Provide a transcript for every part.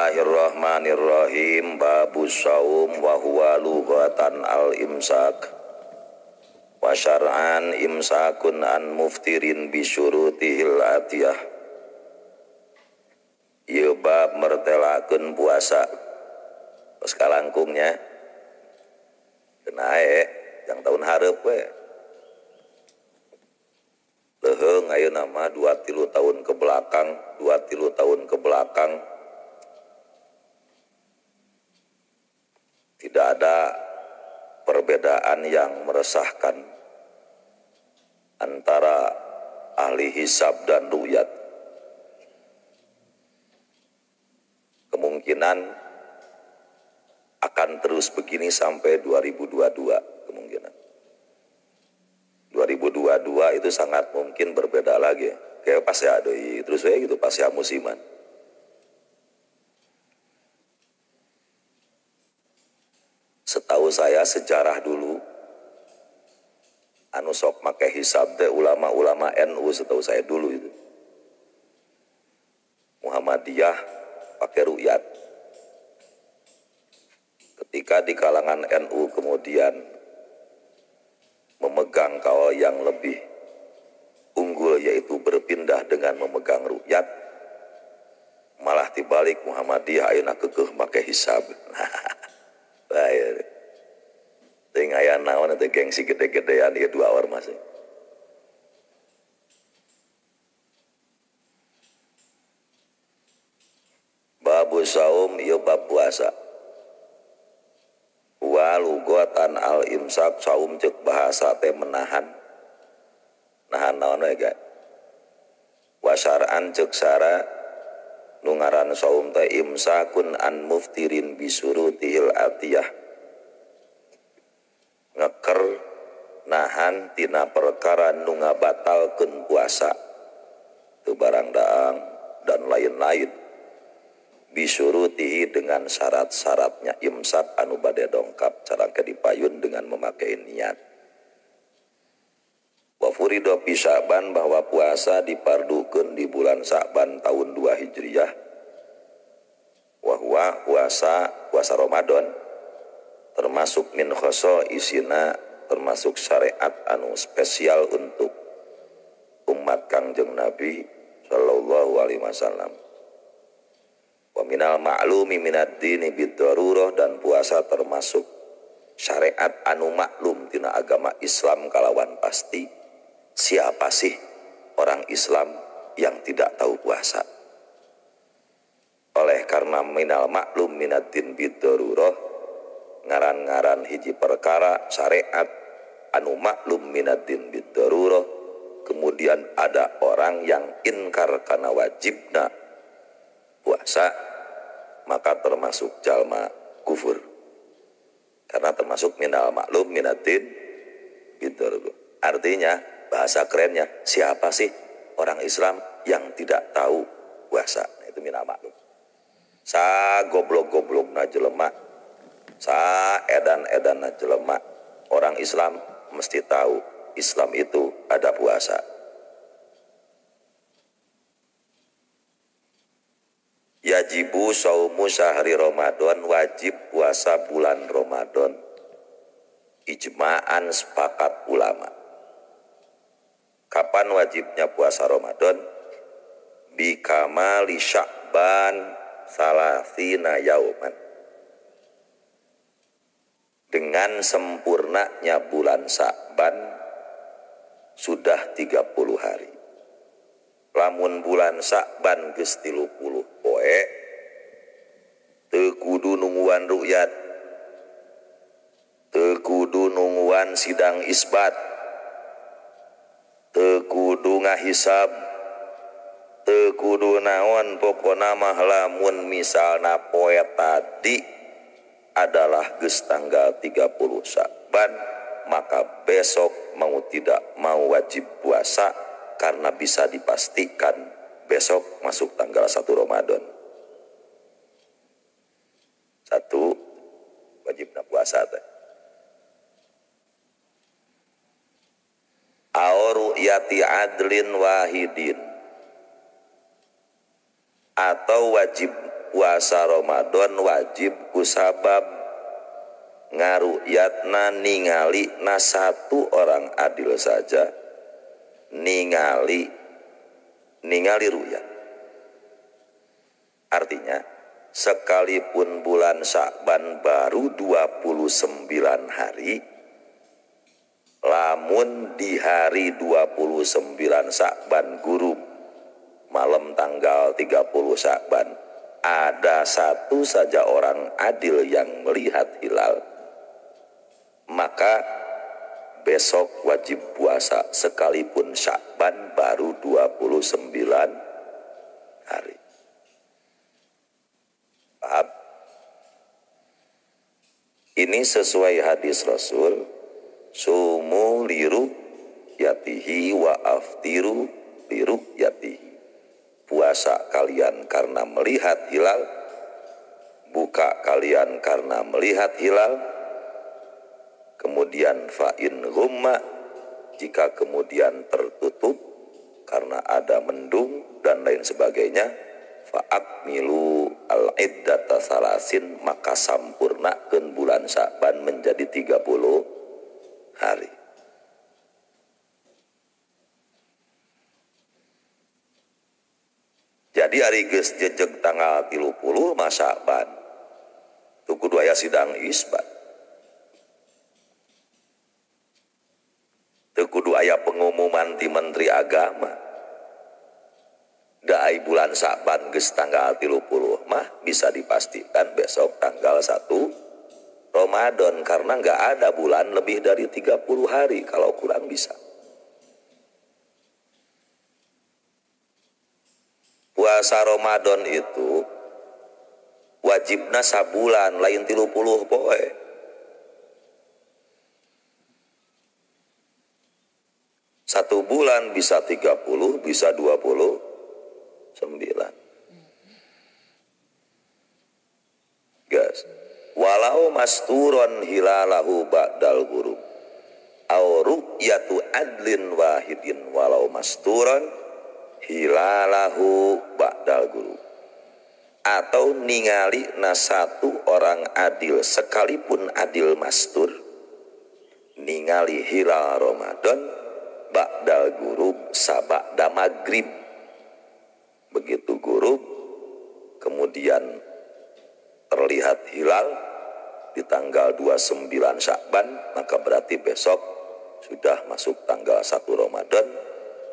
Bismillahirrahmanirrahim. Babus saum wa huwa lughatan al-imsak wa syar'an imsakun an muftirin bi syurutihil atiyah. Ieu bab mertelakeun puasa. Tos kalangkungnya kenae yang tahun hareup we. Leheung ayeuna mah 2-3 tahun ke belakang, 2-3 tahun ke belakang tidak ada perbedaan yang meresahkan antara ahli hisab dan ru'yat. Kemungkinan akan terus begini sampai 2022 kemungkinan. 2022 itu sangat mungkin berbeda lagi. Kayak pas ya deui terus we gitu pas ya musiman. Setahu saya sejarah dulu anu sok make hisab teh ulama-ulama NU setahu saya dulu itu. Muhammadiyah pakai ru'yat. Ketika di kalangan NU kemudian memegang kawal yang lebih unggul yaitu berpindah dengan memegang ru'yat, malah dibalik Muhammadiyah ayeuna keukeuh make hisab. Bae. Ting aya naon teh gengsi gede-gedean ieu dua ormas. Babu saum ieu bab puasa. Wa lughatan al-imsak saum ceuk bahasa teh menahan. Nahan naon we ga? Wa syar'an ceuk syara nu ngaran saum teh imsakun an muftirin bisurutihil atiyah. Ngeker nahan tina perkara nu ngabatalkeun puasa teu barang daang dan lain-lain bisurutihi dengan syarat-syaratnya. Imsak anu bade dongkap cara kedipayun dengan memakai niat. Wa furido fi Sya'ban bahwa puasa dipardukeun di bulan Sya'ban tahun 2 Hijriyah. Wa huwa puasa Ramadan termasuk min khoso isina termasuk syariat anu spesial untuk umat Kangjeng Nabi sallallahu alaihi wasallam. Wa minal ma'lumi minad dini bid-darurah, dan puasa termasuk syariat anu maklum tina agama Islam kalawan pasti. Siapa sih orang Islam yang tidak tahu puasa? Oleh karena minal maklum minad din bid-darurah, ngaran-ngaran hiji perkara syariat anu maklum minad din bid-darurah, kemudian ada orang yang inkar kana wajibna puasa, maka termasuk jalma kufur. Karena termasuk minal maklum minad din bid-darurah. Artinya bahasa kerennya, siapa sih orang Islam yang tidak tahu puasa? Itu minal maklum. Sa goblok-goblokna jelema, sa edan-edanna jelema, orang Islam mesti tahu Islam itu ada puasa. Yajibu saumu syahri Ramadan, wajib puasa bulan Ramadan. Ijma'an sepakat ulama. Kapan wajibnya puasa Ramadan? Bi kamali Sya'ban salasina yauman. Dengan sempurnanya bulan Sya'ban sudah 30 hari. Lamun bulan Sya'ban geus 30 poe teu kudu nungguan ru'yat, teu kudu nungguan sidang isbat, teu kudu ngahisab, teu kudu naon, pokona mah lamun misalna poe tadi adalah geus tanggal 30 Sya'ban, maka besok mau tidak mau wajib puasa karena bisa dipastikan besok masuk tanggal 1 Ramadan. 1 wajibna puasa teh. Ru'yati adlin wahidin, atau wajib puasa Ramadan wajib kusabab ngaru'yatna ningali na satu orang adil saja ningali ru'yat. Artinya sekalipun bulan Sya'ban baru 29 hari, lamun di hari 29 Sya'ban gurub malam tanggal 30 Sya'ban ada satu saja orang adil yang melihat hilal, maka besok wajib puasa sekalipun Sya'ban baru 29 hari. Paham? Ini sesuai hadis Rasul, sumu liru yatihi wa aftiru liru yatihi. Puasa kalian karena melihat hilal, buka kalian karena melihat hilal. Kemudian fa'in humma, jika kemudian tertutup karena ada mendung dan lain sebagainya, fa'akmilu al-iddata salasin, maka sampurnakeun bulan Sya'ban menjadi 30 hari. Jadi hari geus jejeg tanggal 30 Sya'ban tu kudu aya sidang isbat, tu kudu aya pengumuman ti Menteri Agama. Da ai bulan Sya'ban geus tanggal 30 mah bisa dipastikan besok tanggal 1 Ramadan, karena enggak ada bulan lebih dari 30 hari, kalau kurang bisa. Puasa Ramadan itu wajibna sabulan, lain 30 poe. Satu bulan bisa 30, bisa 29. Gas. Walau masturon hilalahu ba'dal ghurub aw ru'yatu adlin wahidin walau masturon hilalahu ba'dal ghurub, atau ningali na satu orang adil sekalipun adil mastur ningali hilal Ramadan ba'dal ghurub saba'da maghrib. Begitu ghurub kemudian terlihat hilal di tanggal 29 Sya'ban, maka berarti besok sudah masuk tanggal 1 Ramadan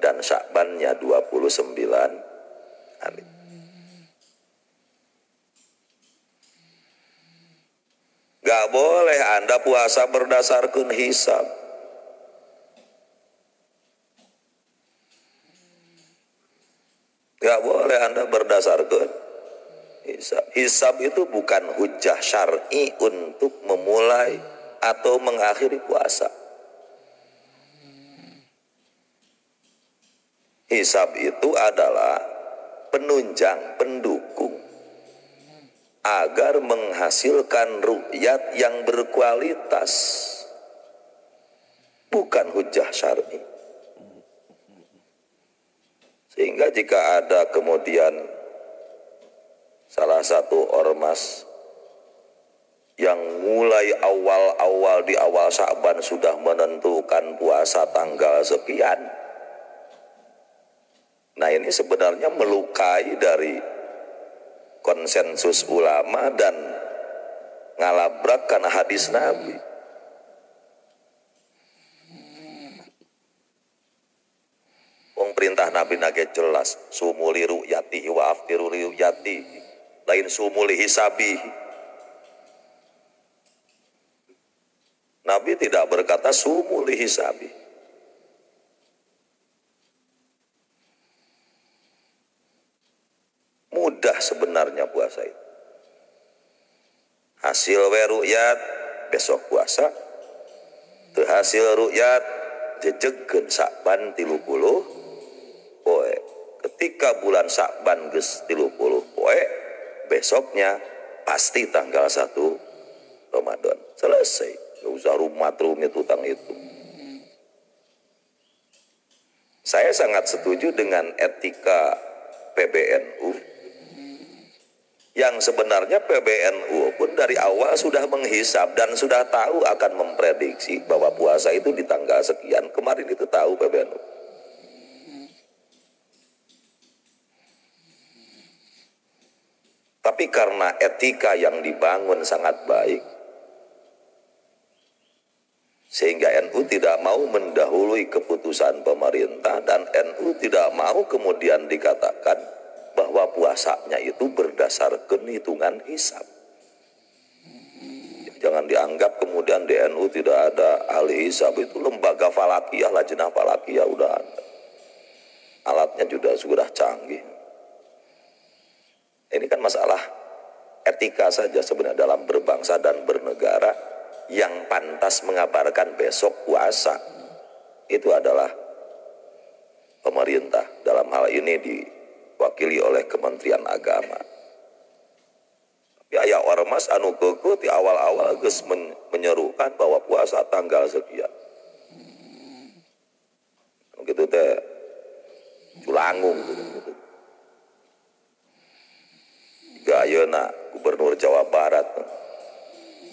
dan Sya'bannya 29 hari. Gak boleh Anda puasa berdasarkan hisab. Gak boleh Anda berdasarkan hisab. Hisab itu bukan hujjah syar'i untuk memulai atau mengakhiri puasa. Hisab itu adalah penunjang, pendukung agar menghasilkan ru'yat yang berkualitas, bukan hujjah syar'i. Sehingga jika ada kemudian salah satu ormas yang mulai awal-awal di awal Sya'ban sudah menentukan puasa tanggal sekian, nah ini sebenarnya melukai dari konsensus ulama dan ngalabrakkan hadis Nabi. Wong perintah Nabi nage jelas, sumuli ru'yati wa aftiru ru'yati, lain sumuli hisabi. Nabi tidak berkata sumuli hisabi. Mudah sebenarnya puasa itu. Hasil we ru'yat besok puasa. Teu hasil ru'yat jejegkeun Sya'ban 30 poe. Ketika bulan Sya'ban geus 30 poe, besoknya pasti tanggal 1 Ramadan. Selesai. Gak usah rumit utang itu. Saya sangat setuju dengan etika PBNU Yang sebenarnya PBNU pun dari awal sudah menghisap dan sudah tahu akan memprediksi bahwa puasa itu di tanggal sekian. Kemarin itu tahu PBNU. Tapi karena etika yang dibangun sangat baik, sehingga NU tidak mau mendahului keputusan pemerintah, dan NU tidak mau kemudian dikatakan bahwa puasanya itu berdasarkan hitungan hisab. Jangan dianggap kemudian di NU tidak ada ahli hisab. Itu lembaga falakiyah, lajnah falakiyah udah ada. Alatnya juga sudah canggih. Ini kan masalah etika saja sebenarnya dalam berbangsa dan bernegara. Yang pantas mengabarkan besok puasa itu adalah pemerintah. Dalam hal ini diwakili oleh Kementerian Agama. Ya ormas anu keukeut di awal-awal geus menyerukan bahwa puasa tanggal sekian. Gitu teh culangung gitu. Ayeuna Gubernur Jawa Barat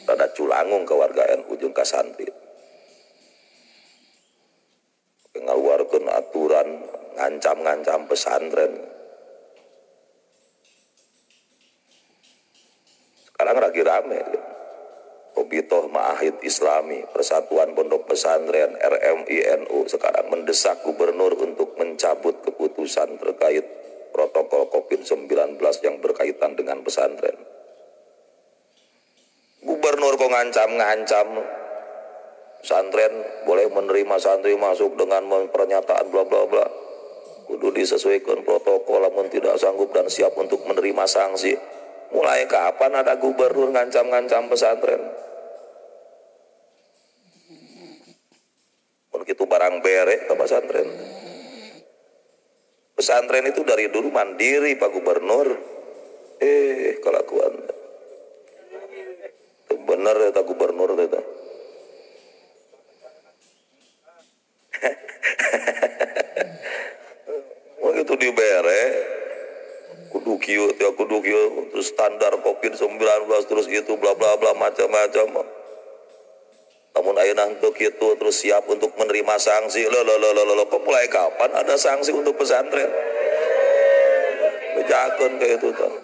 rada culangung ke warga NU jeung ka santri. Ngaluarkeun aturan ngancam-ngancam pesantren. Sekarang lagi rame Obitoh Ma'ahid Islami, Persatuan Pondok Pesantren, RMI NU sekarang mendesak gubernur untuk mencabut keputusan terkait protokol COVID-19 yang berkaitan dengan pesantren. Gubernur kok ngancam-ngancam pesantren boleh menerima santri masuk dengan pernyataan bla bla bla. Kudu disesuaikan protokol, namun tidak sanggup dan siap untuk menerima sanksi. Mulai kapan ada gubernur ngancam-ngancam pesantren? Begitu barang berek ke pesantren. Pesantren itu dari dulu mandiri Pak Gubernur. Kelakuan. Bener ya tak gubernur itu. Begitu dibere, kudu kieu terus standar COVID-19 terus gitu bla bla bla macam-macam. Namun ayeuna henteu kitu terus siap untuk menerima sanksi. Lo mulai kapan ada sanksi untuk pesantren? Bejakeun kayak itu tuh.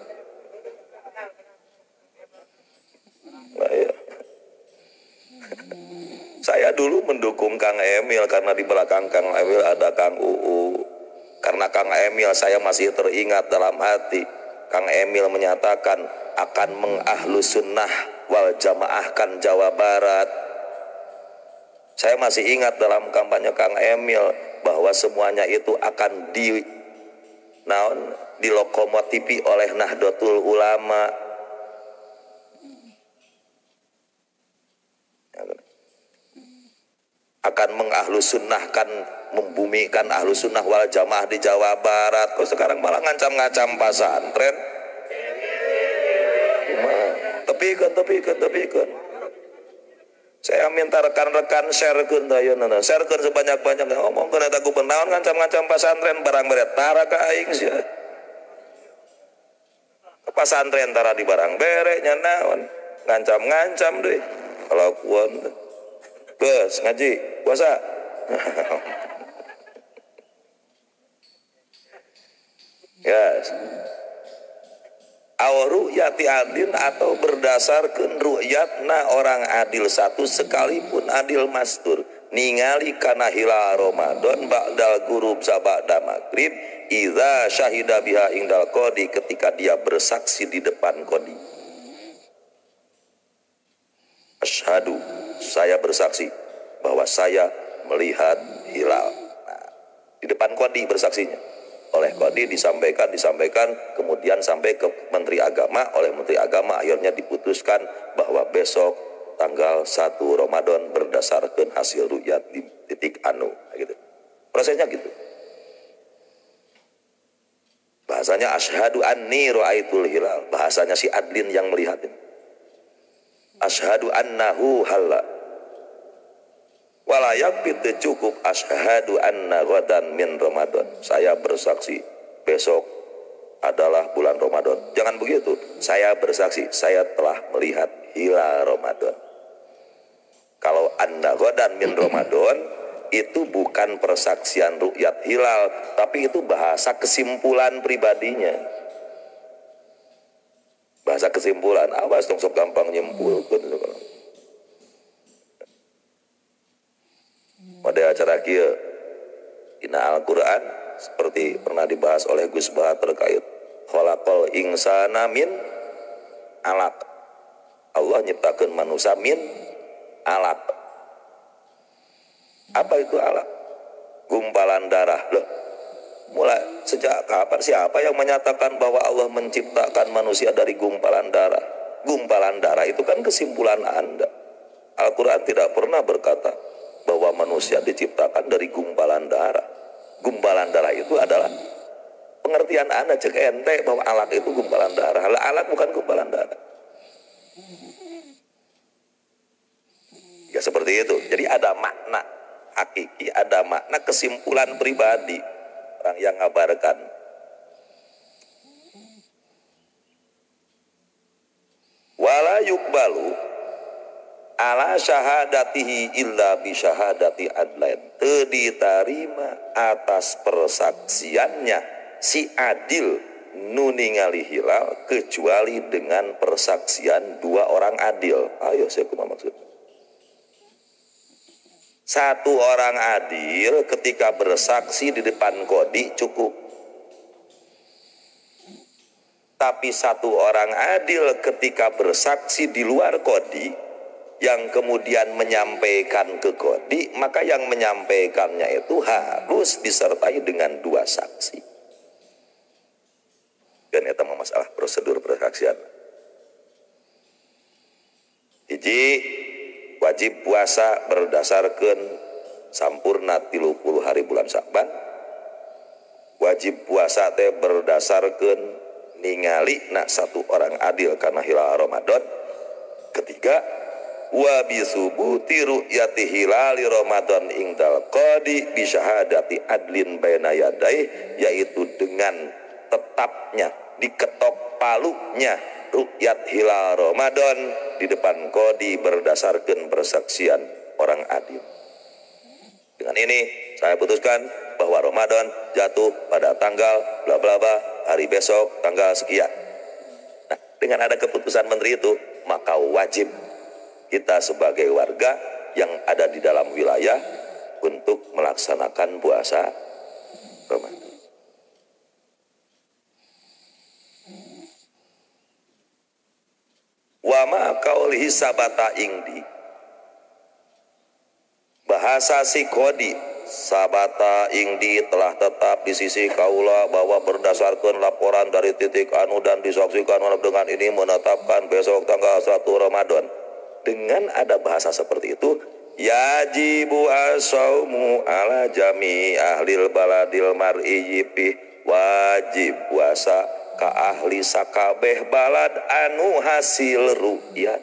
Saya dulu mendukung Kang Emil karena di belakang Kang Emil ada Kang UU. Karena Kang Emil saya masih teringat dalam hati. Kang Emil menyatakan akan mengahlus sunnah wal jamaahkan Jawa Barat. Saya masih ingat dalam kampanye Kang Emil bahwa semuanya itu akan dilokomotifi oleh Nahdlatul Ulama. Akan mengahlus sunnahkan, membumikan ahlus sunnah wal jamaah di Jawa Barat. Kok sekarang malah ngancam-ngancam pesantren? Tepikan. Saya minta rekan-rekan sharekeun ayeuna, sharekeun sebanyak-banyaknya. Ngomongkeun eta gubernur ngancam-ngancam pesantren barang beret tara ka aing sia. Pesantren tara di barang bere nya naon? Ngancam-ngancam deui. Kelakuan. Bes ngaji puasa. Yes. Ru'yati adil atau berdasarkan ru'yatna orang adil satu sekalipun adil mastur ningali kana hilal Ramadan ba'dal gurub sabada maghrib idza syahida biha indal qadi ketika dia bersaksi di depan qadi. Asyhadu, saya bersaksi bahwa saya melihat hilal. Nah, di depan qadi bersaksinya. Oleh qadi disampaikan, kemudian sampai ke Menteri Agama. Oleh Menteri Agama akhirnya diputuskan bahwa besok tanggal 1 Ramadan berdasarkan hasil ru'yat di titik anu. Gitu. Prosesnya gitu. Bahasanya asyhadu anni ra'aitul hilal. Bahasanya si Adlin yang melihat ini. Asyhadu annahu halal. Walayak itu cukup asyhadu anna ghadan min Ramadan. Saya bersaksi besok adalah bulan Ramadan. Jangan begitu. Saya bersaksi, saya telah melihat hilal Ramadan. Kalau Anda ghadan min Ramadan, itu bukan persaksian ru'yat hilal, tapi itu bahasa kesimpulan pribadinya. Bahasa kesimpulan, awas dong sok gampang nyimpulkan. Pada acara kia dina Al-Quran seperti pernah dibahas oleh Gus Bah terkait khalaqal insana min alaq. Allah nyiptakan manusia min alaq. Apa itu alaq? Gumpalan darah. Loh, mulai sejak kapan siapa yang menyatakan bahwa Allah menciptakan manusia dari gumpalan darah? Gumpalan darah itu kan kesimpulan Anda. Al-Quran tidak pernah berkata bahwa manusia diciptakan dari gumpalan darah. Gumpalan darah itu adalah pengertian Anda cek ente bahwa alaq itu gumpalan darah. Alaq bukan gumpalan darah. Ya seperti itu. Jadi ada makna hakiki, ada makna kesimpulan pribadi orang yang ngabarkan. Wala yukbalu ala syahadatihi illa bi syahadati adlain. Teu ditarima atas persaksiannya si adil nu ningali hilal kecuali dengan persaksian dua orang adil. Ayo saya kumaha maksud. Satu orang adil ketika bersaksi di depan kodi cukup. Tapi satu orang adil ketika bersaksi di luar kodi yang kemudian menyampaikan ke kodi, maka yang menyampaikannya itu harus disertai dengan dua saksi. Dan itu masalah prosedur persaksian. Hiji, wajib puasa berdasarkan sampurna 30 hari bulan Sya'ban. Wajib puasa teh berdasarkan ningali nak satu orang adil karena hilal Ramadan. Ketiga, wa bisubuti ru'yati hilali Ramadan ingdal qadi bi syahadati adlin baina yadai, yaitu dengan tetapnya diketok palunya ru'yat hilal Ramadan di depan qadi berdasarkan persaksian orang adil. Dengan ini saya putuskan bahwa Ramadan jatuh pada tanggal bla bla bla, hari besok tanggal sekian. Nah, dengan ada keputusan menteri itu, maka wajib kita sebagai warga yang ada di dalam wilayah untuk melaksanakan puasa Ramadan. Wa ma qaulihi sabata ingdi, bahasa si kodi sabata ingdi telah tetap di sisi kaula bahwa berdasarkan laporan dari titik anu dan disaksikan dengan ini menetapkan besok tanggal 1 Ramadan. Dengan ada bahasa seperti itu, yajibu as-saumu ala jami ahlil baladil mar'iyipi, wajib puasa ka ahli sakabeh balad anu hasil ru'yat.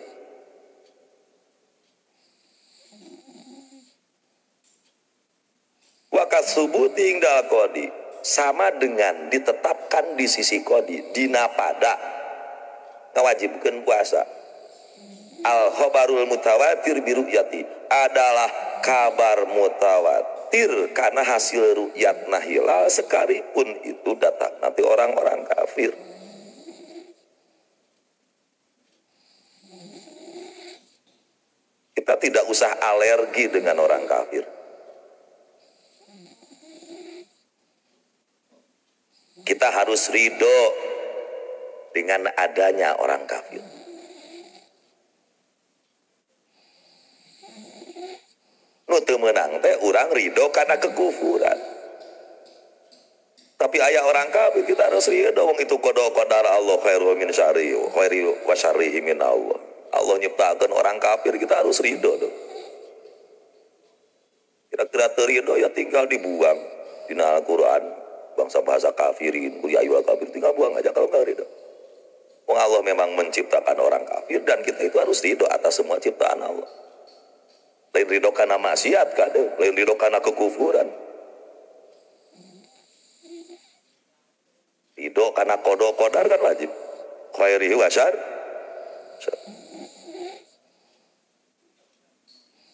Wakat subuti ingdal kodi, sama dengan ditetapkan di sisi kodi, dina pada ngawajibkeun puasa. Al-khabarul mutawatir biru'yati adalah kabar mutawatir karena hasil ru'yat hilal, sekalipun itu datang nanti orang-orang kafir. Kita tidak usah alergi dengan orang kafir. Kita harus ridho dengan adanya orang kafir. Nu teu meunang teh urang ridho karena kekufuran. Tapi aya orang kafir kita harus ridho, wong itu qadar Allah khairul min syarri wa syarrihi min Allah. Allah nyiptakeun orang kafir, kita harus ridho tuh. Kira-kira teu ridho ya tinggal dibuang dina Al-Qur'an. Bangsa bahasa kafirin, kuliah ayyuhal kafir, tinggal buang aja kalau enggak ridho. Wong Allah memang menciptakan orang kafir dan kita itu harus ridho atas semua ciptaan Allah. Lain ridho karena maksiat kade, lain ridho karena kekufuran. ridho karena qada qadar kan wajib khairihi wa syarr.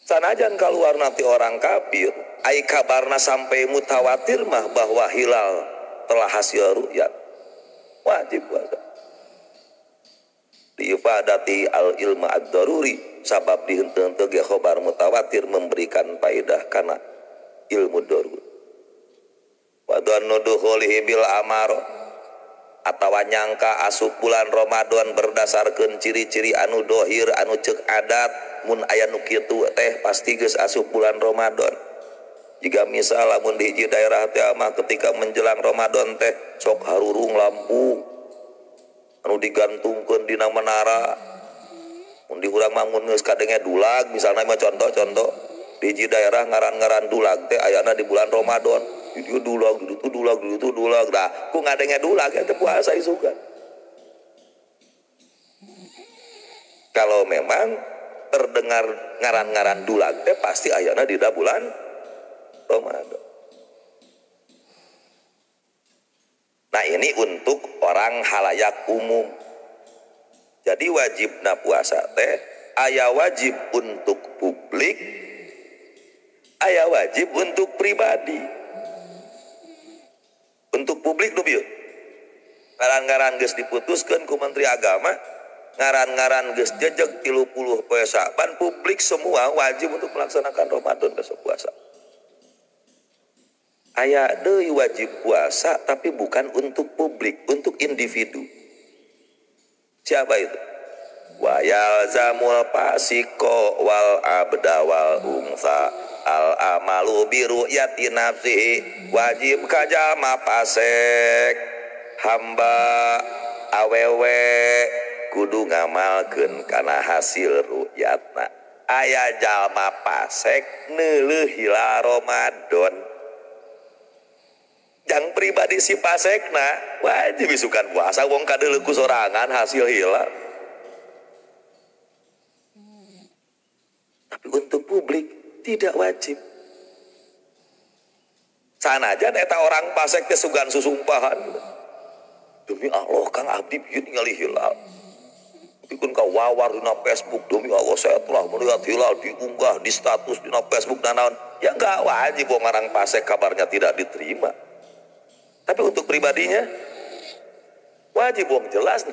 Sanajan keluar nanti orang kafir ai kabarna sampai mutawatir mah bahwa hilal telah hasil ru'yat wajib puasa diifadati al ilmu ad-daruri sabab dihenteu-henteu ge khobar mutawatir memberikan faedah kana ilmu daruri wa dhannu dukhulihi bil amaro atawa nyangka asup bulan Ramadan berdasarkan ciri-ciri anu dohir anu ceuk adat mun aya nu kitu teh pasti geus asup bulan Ramadan. Jika misal lamun di hiji daerah teh mah ketika menjelang Ramadan teh sok harurung lampu anu digantungkeun dina menara. Mun di urang mah mun geus kadenge dulag misalna mah contoh-contoh di hiji daerah ngaran-ngaran dulag teh ayana di bulan Ramadan. Itu dulag dah ku ngadenge dulag eta puasa isukan. Kalau memang terdengar ngaran-ngaran dulag teh pasti ayana di bulan Ramadan. Nah ini untuk orang halayak umum. Jadi wajibna puasa teh aya wajib untuk publik, aya wajib untuk pribadi. Untuk publik nu bieu ngaran-ngaran geus diputuskeun ku Menteri Agama, ngaran-ngaran geus jejeg 30 poe Saban, publik semua wajib untuk melaksanakan Ramadan besok puasa. Aya deui wajib puasa tapi bukan untuk publik, untuk individu. Siapa itu? Wa yalzamul fasiko wal abda wal unsa al amalu bi ru'yati nafsihi, wajib ka jalma fasik hamba awewe kudu ngamalkeun kana hasil ru'yatna. Aya jalma fasik neuleuh hilal Ramadan, jang pribadi si fasekna wajib isukan puasa wong kadeuleuh ku sorangan hasil hilal. Tapi untuk publik tidak wajib. Sanajan eta orang fasik teh sugan susumpahan. Demi Allah Kang abdi bieu ningali hilal. Dikeun ka wawar dina Facebook, demi Allah saya telah melihat hilal, diunggah di status dina Facebook dan naon. Ya enggak wajib wong orang fasik kabarnya tidak diterima. Tapi untuk pribadinya wajib wong jelas.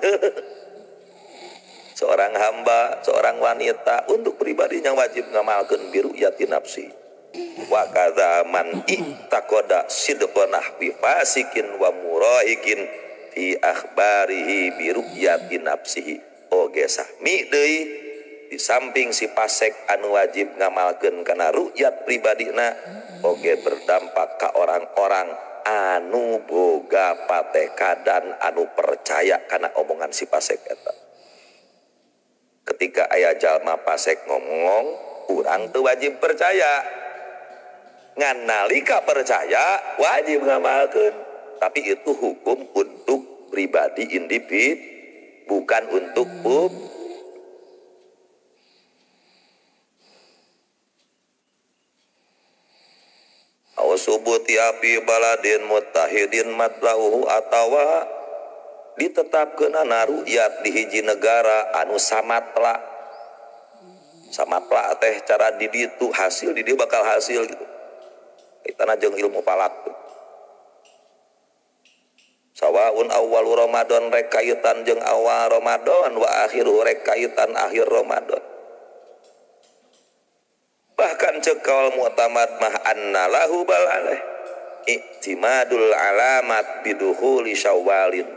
Seorang hamba, seorang wanita untuk pribadinya wajib ngamalkeun bi ru'yati nafsi. Wa kadza man ittaqada sidqanah bi fasikin wa murahikin fi akhbarihi bi ru'yati nafsihi. Oge sami deui di samping si fasik anu wajib ngamalkeun kana ru'yat pribadina oge berdampak ka orang-orang anu boga patekadan anu percaya kana omongan si fasik eta. Ketika aya jalma fasik ngomong, urang teu wajib percaya. Ngan nalika percaya wajib ngamalkeun. Tapi itu hukum untuk pribadi individu, bukan untuk publik. Aw subuti api baladin muttahidin matlahu atawa ditetapkeun ru'yat di hiji negara anu samatla. Samatla teh cara di ditu hasil di dieu bakal hasil gitu. Itana jeung ilmu falak. Sawaun awwalu Ramadan rek kaitan jeung awal Ramadan wa akhiru rek kaitan akhir Ramadan. Bahkan cekal mu'tamad mah anna lahu balaleh i'timadul alamat bidukhuli syawalin.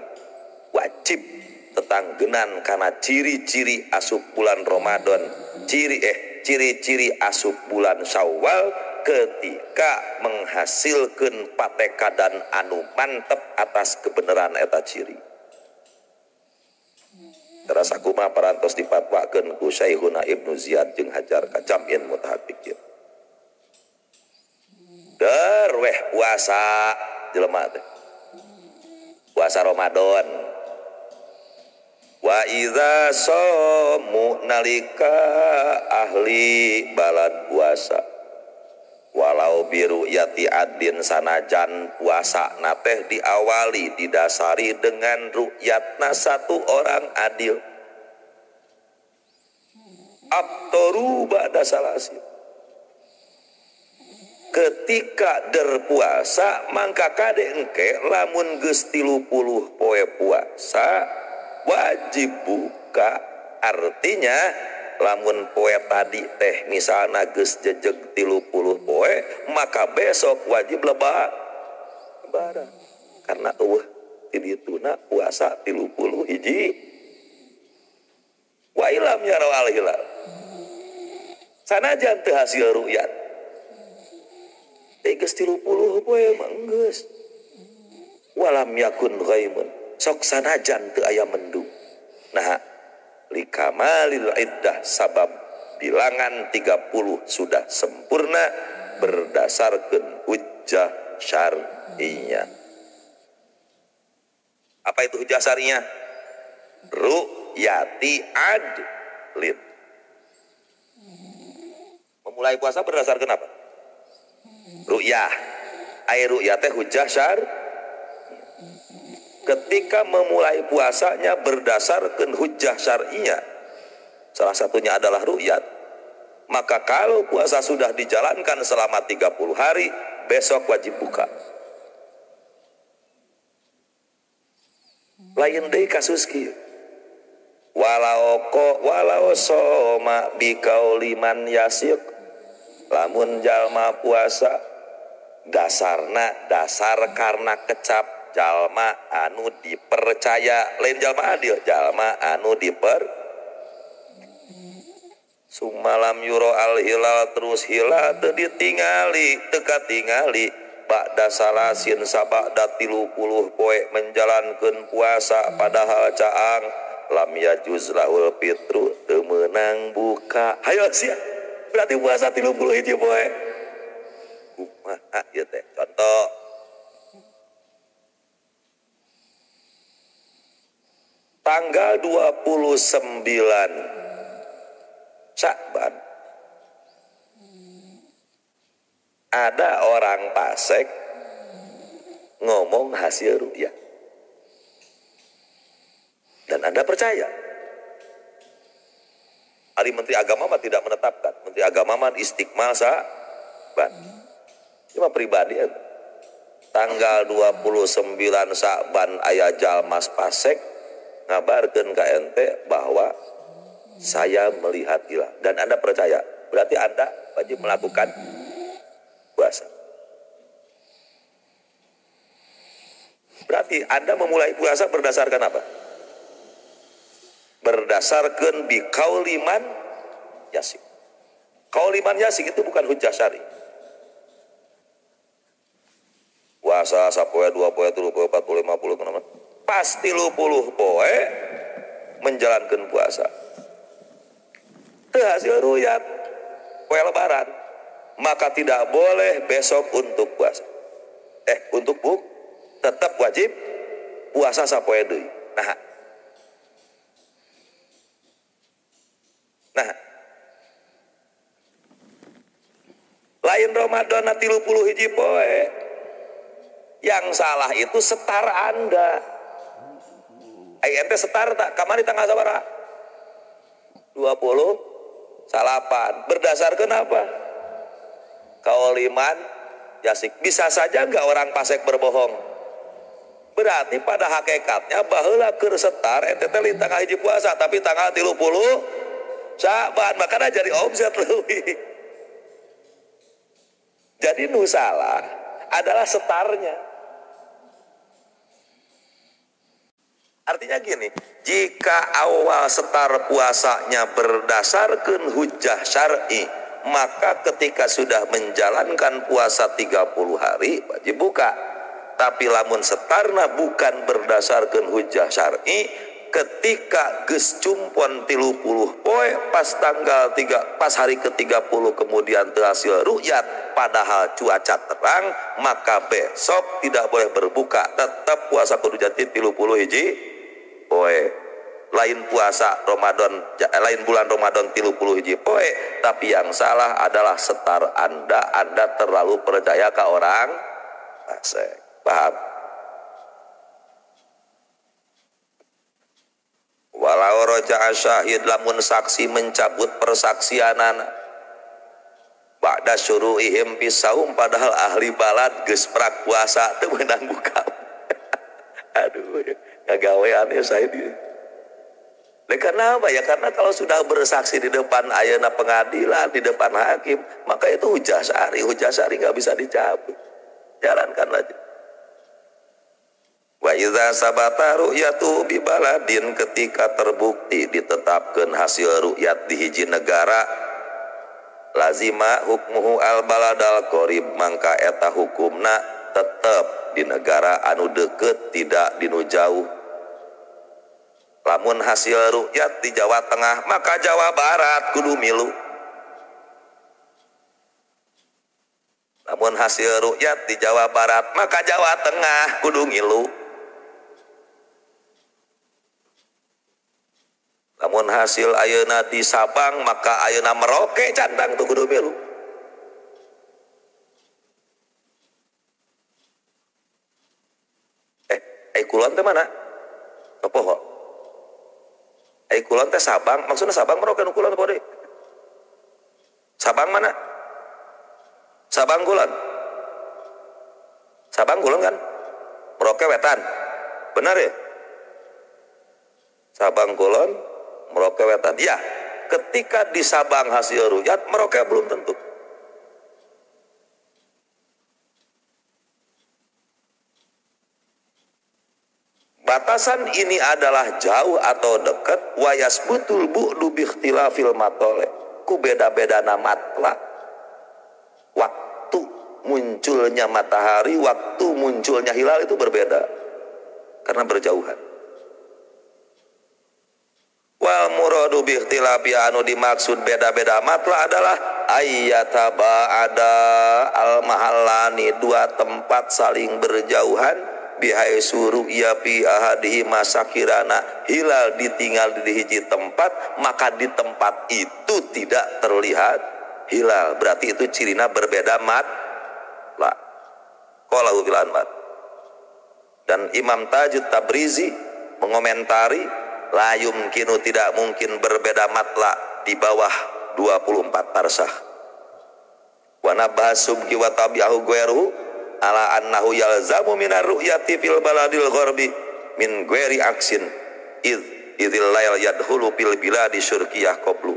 Wajib tetanggenan karena ciri-ciri asup bulan Ramadan, ciri-ciri asup bulan Syawal ketika menghasilkan patekadan anu mantep atas kebenaran eta ciri. Terasa kumaha parantos dipatwakeun ku Syaihuna Ibnu Ziyad jeung Hajar Kacamin Mutahaqiqin. Derweh puasa jelema teh. Puasa Ramadan. Wa idza shamu nalika ahli balad puasa wala walau biru yati adin sanajan puasa nateh diawali didasari dengan ru'yatna satu orang adil abtoru ba'da salasin. Ketika derpuasa mangka kade engke lamun geus 30 poe puasa wajib buka. Artinya lamun poe tadi teh misalna geus jejeg 30 poe maka besok wajib lebaran karena ti dituna puasa 30 hiji wa ilam yarawal hilal sanajan teu hasil ru'yat geus 30 poe mah geus walam yakun ghaimun sok sanajan teu aya mendung. Nah likamalil iddah sabab bilangan 30 sudah sempurna berdasarkan hujjah syar'iyah. Apa itu hujjah syar'iyah? Ru'yati adlin. Memulai puasa berdasarkan apa? Ru'yah. Ai ru'yah teh hujjah syar'iyah. Ketika memulai puasanya berdasarkan hujjah syar'iyah, salah satunya adalah ru'yat, maka kalau puasa sudah dijalankan selama 30 hari, besok wajib buka. Lain deui kasus kieu. Walau soma biqauliman yasiq. Lamun jalma puasa dasar karena kecap jalma anu dipercaya, lain jalma adil, jalma anu sumalam yuro al hilal terus hilal teu ditingali teka tingali ba'da salasin sabada 30 poe menjalankeun puasa padahal caang lam yajuz lahul fitru teu meunang buka. Hayo sia berarti puasa 30 hiji poe kumaha ieu teh contoh tanggal 29 Sya'ban ada orang fasik ngomong hasil ru'yah dan Anda percaya. Ari Menteri Agama mah tidak menetapkan, Menteri Agama mah istikmal Sya'ban. Cuma pribadi ya. Tanggal 29 Sya'ban aya jalmas fasik ngabarkeun ka ente bahwa saya melihat hilal dan Anda percaya, berarti Anda wajib melakukan puasa. Berarti Anda memulai puasa berdasarkan apa? Berdasarkan biqauliman yasik. Qauliman yasik itu bukan hujjah syar'i. Puasa sapoe 2 poe 3 poe 4 poe 50 kenapa? Pasti 30 poe menjalankan puasa. Teu hasil ruyat poe lebaran, maka tidak boleh besok untuk puasa. Untuk tetap wajib puasa sapoe deui. Nah, lain Ramadan 30 hiji poe. Yang salah itu setar Anda. Ente setar tak? Kamari tanggal sabaraha? 20 salapan. Berdasarkan apa? Qauliman yasik. Bisa saja enggak orang fasik berbohong. Berarti pada hakikatnya baheula keur setar ente teh lintang hiji puasa tapi tanggal 30 Sya'ban makanya jadi omset leuwih. Jadi nu salah adalah setarnya. Artinya gini, jika awal setar puasanya berdasarkan hujjah syar'i, maka ketika sudah menjalankan puasa 30 hari wajib buka. Tapi lamun setarna bukan berdasarkan hujjah syar'i, ketika geus cumpon 30 poe pas tanggal 3 pas hari ke-30 kemudian teu hasil ru'yat padahal cuaca terang, maka besok tidak boleh berbuka, tetap puasa kudu jati 30 hiji poe. lain puasa lain bulan Ramadan 30 hiji poe, tapi yang salah adalah setar Anda terlalu percaya ke orang fasik. Paham? Walau roja'a syahid, lamun saksi mencabut persaksianana ba'da syuru'ihim pisaum, padahal ahli balad geus prak puasa teu meunang buka. Aduh, ngagawean ya saya dia. Karena apa ya? Karena kalau sudah bersaksi di depan ayeuna pengadilan, di depan hakim, maka itu hujah syari nggak bisa dicabut. Jalankan aja. Wa idza sabata ru'yatu bi baladin, ketika terbukti ditetapkan hasil ru'yat di hiji negara, lazima hukmuhu al baladal qarib, mangka eta hukumna tetep di negara anu deket, tidak dinu jauh. Lamun hasil ru'yat di Jawa Tengah, maka Jawa Barat kudu milu. Lamun hasil ru'yat di Jawa Barat, maka Jawa Tengah kudu ngilu. Lamun hasil ayeuna di Sabang, maka ayeuna Merauke candang tuh kudu milu. Kulon teh mana? Kepoho. Kulon teh Sabang, maksudnya Sabang Merauke nu kulon apa deh? Sabang mana? Sabang kulon. Sabang kulon kan? Merauke wetan. Benar ya? Sabang kulon, Merauke wetan. Ya, ketika di Sabang hasil ru'yat, Merauke belum tentu. Batasan ini adalah jauh atau dekat, wayas betul bu'du bikhtilafil matole, ku beda-beda matla. Waktu munculnya matahari, waktu munculnya hilal itu berbeda karena berjauhan. Wal muradu bikhtilafi, anu dimaksud beda-beda matla adalah ayyataba ada al mahallani, dua tempat saling berjauhan, bihai suruh ya pi ahadihi masakirana, hilal ditinggal di hiji tempat, maka di tempat itu tidak terlihat hilal, berarti itu cirina berbeda mat lah. Qalahu fil anmat. Dan Imam Tajud Tabrizi mengomentari, la yumkinu, tidak mungkin berbeda matla di bawah 24 parsah. Wa nabah subki wa tabi'ahu ghairuhu ala annahu yalzamu minar ru'yati fil baladil gharbi min ghairi aksin idzil layl yadkhulu fil biladi syurqiyah qablu.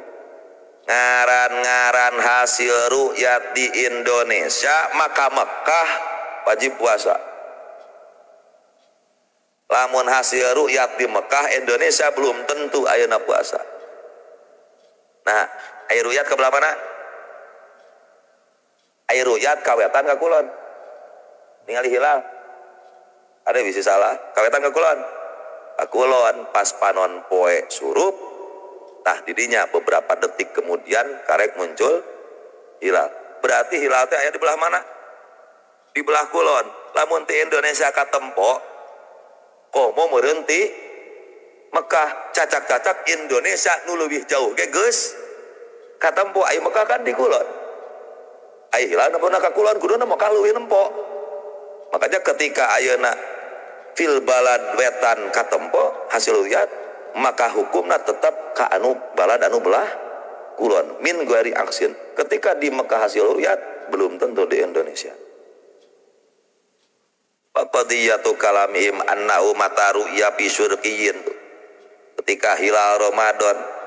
Ngaran-ngaran hasil ru'yat di Indonesia, maka Mekah wajib puasa. Lamun hasil ru'yat di Mekah, Indonesia belum tentu ayeuna puasa. Nah, aya ru'yat ke belah mana? Aya ru'yat kawetan ka kulon. Ningali hilal. Ada bisa salah. Kawetan ka kulon. Ka kulon pas panon poe surup, tah didinya beberapa detik kemudian karek muncul hilal. Berarti hilal teh aya di belah mana? Di belah kulon. Lamun ti Indonesia katempo, komo merenti Mekah, cacak-cacak Indonesia nu leuwih jauh ge geus katempo. Ai Mekah kan di kulon. Ai hilal nepona ka kulon, kuduna Mekah leuwih nempo. Makanya ketika ayeuna fil balad wetan katempo hasil ru'yat, maka hukumna tetap ka anu balad anu belah kulon min ghairi aksin. Ketika di Mekah hasil ru'yat, belum tentu di Indonesia. Faqadiyatu kalamihim annahu mata ru'ya fi syurqiyyin, ketika hilal Ramadan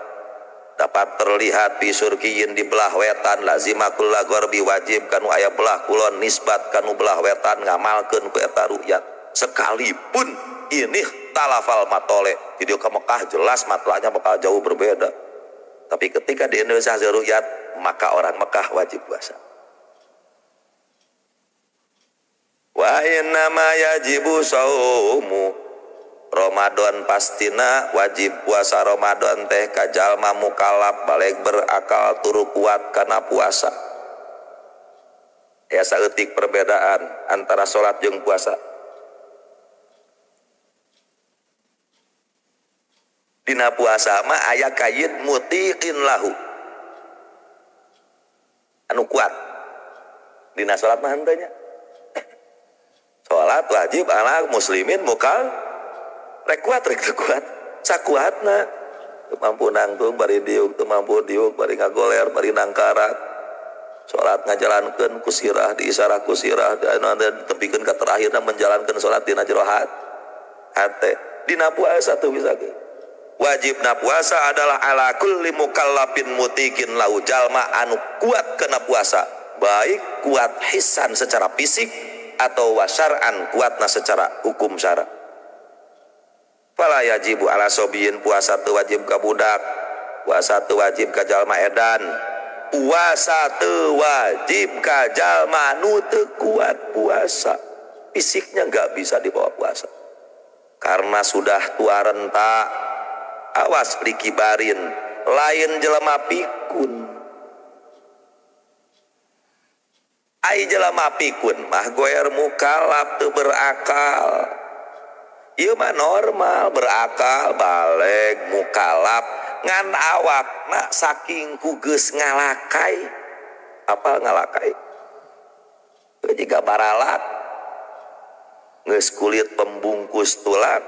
dapat terlihat fi syurqiyyin di belah wetan, lazimakul gharbi, wajib kanu aya belah kulon nisbat kanu belah wetan ngamalkeun ku eta ru'yat. Sekalipun ini talafal matole, jadi ke Mekah jelas matlanya bakal jauh berbeda, tapi ketika di Indonesia hasil ru'yat, maka orang Mekah wajib puasa. Wa inna ma yajibu saumu Ramadan, pastina wajib puasa Ramadan teh kajalma mukallaf balik berakal turu kuat kana puasa. Ya saeutik perbedaan antara salat jeung puasa. Dina puasa mah aya kayit mutiqin lahu anu kuat. Dina salat mah henteu nya. Salat wajib anak muslimin mukal rek kuat rek teu kuat. Sakuatna teu mampu nangtung bari diuk, teu mampu diuk bari ngagoler bari nangkarat. Salat ngajalankeun ku sirah diisarah ku sirah dan tepikeun ka terakhirna menjalankeun salat dina jero hate. Dina puasa teu bisa ge. Wajibna puasa adalah ala kulli mukallafin mutiqin lahu jalma anu kuat kena puasa, baik kuat hisan secara fisik atau wasyar'an kuatna secara hukum syara. Fala yajibu ala sobiyin puasa teu wajib ka budak, puasa teu wajib ka jalma edan, puasa teu wajib ka jalma nu teu kuat puasa. Fisiknya enggak bisa dibawa puasa. Karena sudah tua renta, awas dikibarin lain jelema pikun. Ai jelema pikun mah goer mukalaf teu berakal. Ieu mah normal berakal baleg mukalaf ngan awakna saking kugeus ngalakai. Apa ngalakai? Jika baralat geus kulit pembungkus tulang.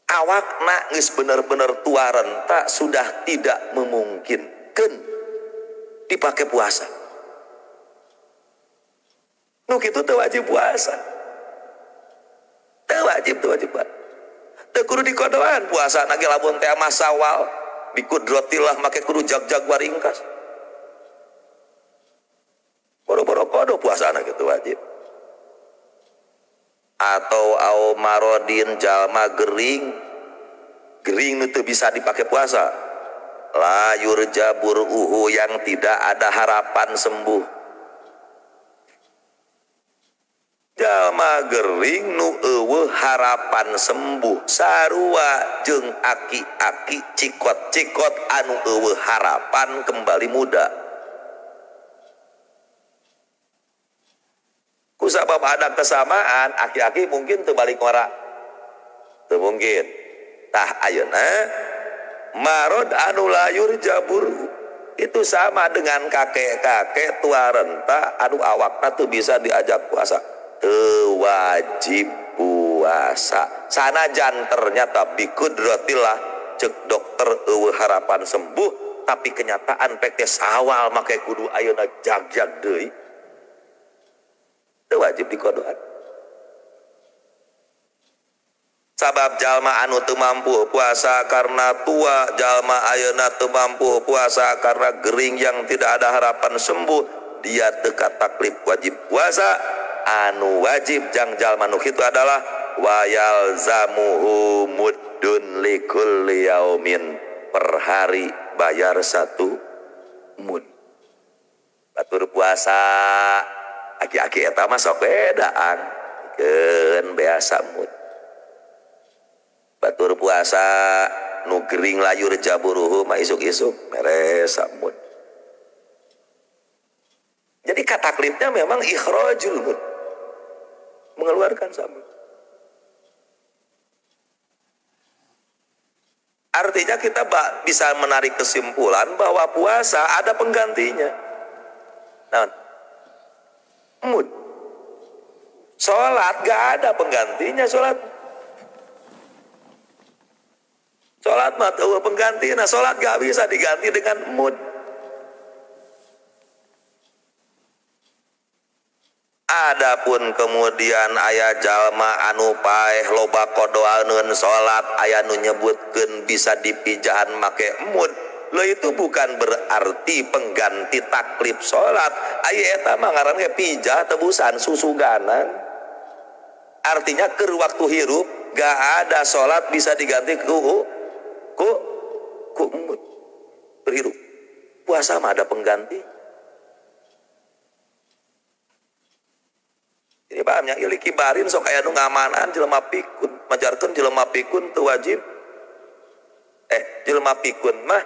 Awakna geus bener-bener tua renta sudah tidak memungkinkan dipakai puasa. Nu kitu teu wajib puasa. Teu wajib puasa. Teu kudu dikodoan puasa nage lamun teh mah sawal bikudrotillah make kudu jag-jag waringkas. Boro-boro kodo puasana kitu wajib. Atau au marodin jalma gering itu bisa dipakai puasa. La yurja buruhu yang tidak ada harapan sembuh. Jalma gering nu eueuh harapan sembuh sarua jeung aki-aki cikot-cikot anu eueuh harapan kembali muda. Kusabab ada kesamaan aki-aki mungkin teu balik ngora. Teu mungkin. Tah ayeuna marod anu layur jabur itu sama dengan kakek-kakek tua renta anu awakna teu bisa diajak puasa. Teu wajib puasa. Sanajan ternyata bikudratillah cek dokter eueuh harapan sembuh tapi kenyataan pek teh sawal make kudu ayeuna jag-jag deui. Teu wajib dikodoan. Sabab jalma anu teu mampu puasa karena tua, jalma ayeuna teu mampu puasa karena gering yang tidak ada harapan sembuh, dia teu kataklif wajib puasa. Anu wajib jang jalma nu kitu adalah wayal zamuhu muddun likulli yaumin, per hari bayar 1 mud. Batur puasa aki-aki eta mah sok bedaan keun beasa mud. Batur puasa nu gering layur jaburuhu mah isuk-isuk mere samud. Jadi kataklifnya memang ikhrajul mud, mengeluarkan samud. Artinya kita bisa menarik kesimpulan bahwa puasa ada penggantinya. Nah, mud. Sholat gak ada penggantinya sholat. Sholat mah teu penggantina, sholat gak bisa diganti dengan mud. Adapun kemudian aya jalma anu paeh loba kodoaneun sholat, aya nu nyebutkeun bisa dipijahan make mud. Lo itu bukan berarti pengganti taklif sholat. Aya eta mah ngaranna pijah tebusan susuganan. Artinya keur waktu hirup gak ada sholat bisa diganti ku mud berhirup. Puasa mah ada pengganti. Ini pahamnya ieu kibarin sok aya nu ngamanan jelema pikun, majarkeun jelema pikun teu wajib. Jelema pikun mah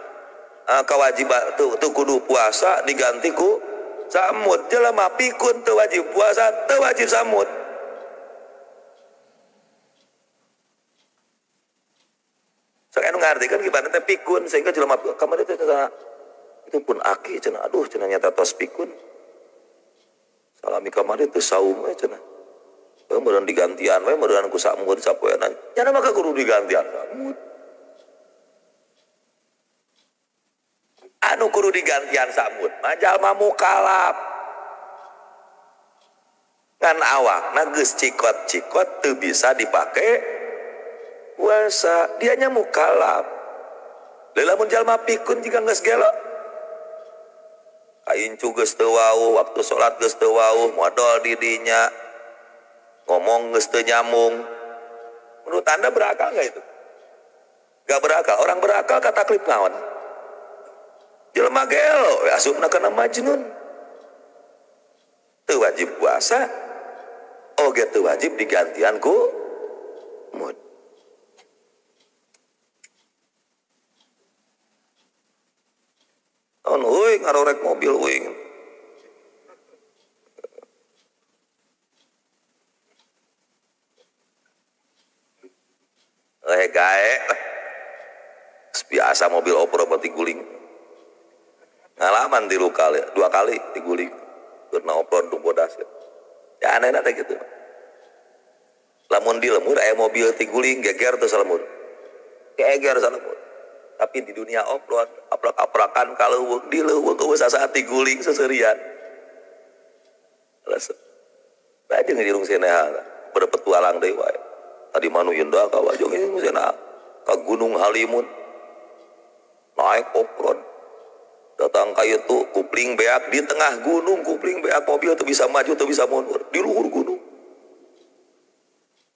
kewajiban teu kudu puasa diganti ku samud. Jelema pikun teu wajib puasa, teu wajib samud. mengartikan gimana teh pikun sehingga jelema kamari teh itu pun aki cenah aduh cenah nyata tos pikun salami kamari teh saum we cenah meureun digantian we meureun ku samud sapoeana nya maka kudu digantian samud anu kudu digantian samud mah jalma mukalaf kan awakna geus cikot-cikot teu bisa dipake puasa dianya mukalaf lamun jalma pikun jika geus gelo kaincu geus teu wauh waktu salat geus teu wauh modal di dinya ngomong geus teu nyambung menurut Anda berakal enggak itu? Enggak berakal. Orang berakal kata klip naon jelema gelo asupna kana majnun teu wajib puasa oge teu wajib digantian ku mud on uing ngarorek mobil uing gae biasa mobil opera mati guling ngalaman 2 kali diguling karena opron tu bodas ya aneh teh gitu lamun di lemur aya mobil tiguling geger tuh salemur geger salemur tapi di dunia opron aprak-aprakan kaleuweung di leuweung eueuh sasaat tiguling seserian alas bajeng di rung seneh berpetualang deui wae tadi manu indah ka wajong ini seneh ka Gunung Halimun naik opron datang kayak itu kupling beak di tengah gunung kupling beak mobil tuh bisa maju tuh bisa mundur di luhur gunung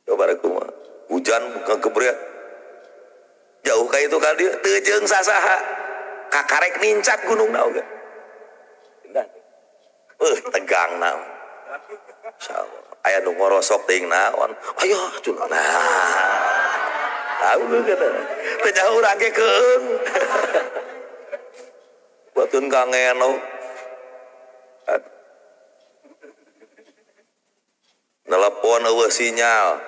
coba rekumah hujan kegebret jauh kayak itu kali teu sasaha kakarek nincak gunung na oge tegang na insyaallah aya nu ngorosok teuing naon ayo cuna tahu kata teu jauh urang ge keung buatun Kang Eno nelpon eueuh sinyal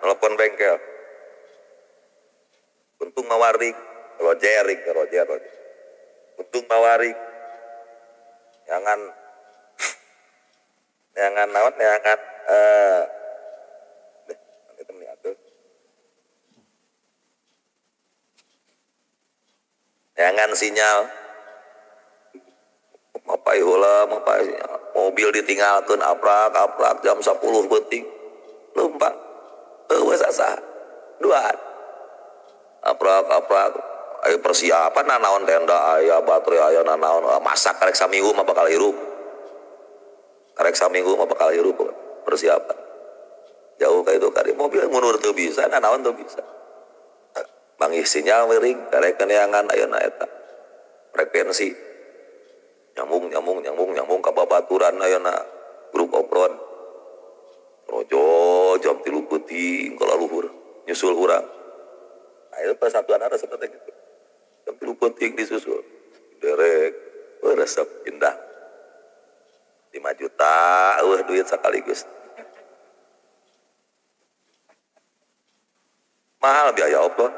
nelpon bengkel untung mawarik Roger untung mawarik jangan naon jangan itu atuh jangan sinyal mapai heula mapai mobil ditinggalkeun aprak jam 10 beuting leumpang eueuh sasaha duaan aprak aya persiapan naon tenda aya baterai aya naon masak karek saminggu mah bakal hirup persiapan jauh ka itu kali mobil mundur teu bisa naon teu bisa bangih sinyal meuring karek neangan ayeuna eta frekuensi nyambung ka babaturan ayeuna grup opron rojo jam 3 peuting ka luhur nyusul urang ayeuna persatuan ada seperti gitu jam 3 peuting disusul derek resep indah 5 juta duit sekaligus mahal biaya opron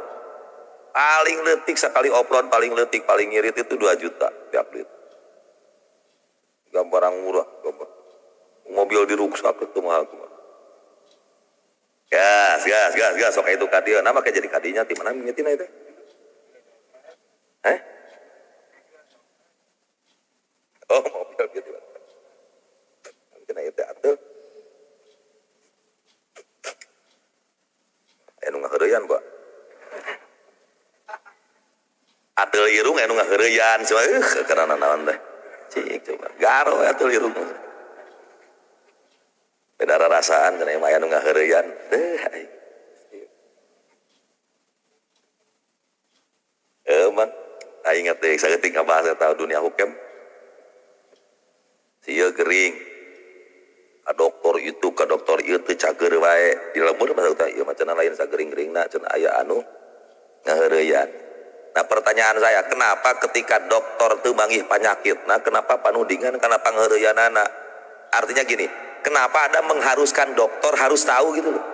paling leutik sekali opron paling leutik paling ngirit itu 2 juta tiap liter gambaran murah mobil di ruksak itu mahal gas sok itu kadia nama kayak jadi kadinya di mana ngingetin itu mobil gitu kena itu atuh anu ngaheureyan Pak atel irung anu ngaheureyan cuma karena naon teh cik coba garo atul irung beda rasaan cenah mah anu ngaheureyan man aing ingat deui saeutik ngabahas eta dunia hukum sieu gering ka dokter itu teu cager wae di lembur mah tah ieu mah cenah lain sagering-geringna cenah aya anu ngaheureyan. Nah pertanyaan saya, kenapa ketika dokter teu manggih penyakit, nah kenapa panudingan karena pangheureyanana? Artinya gini, kenapa ada mengharuskan dokter harus tahu gitu loh?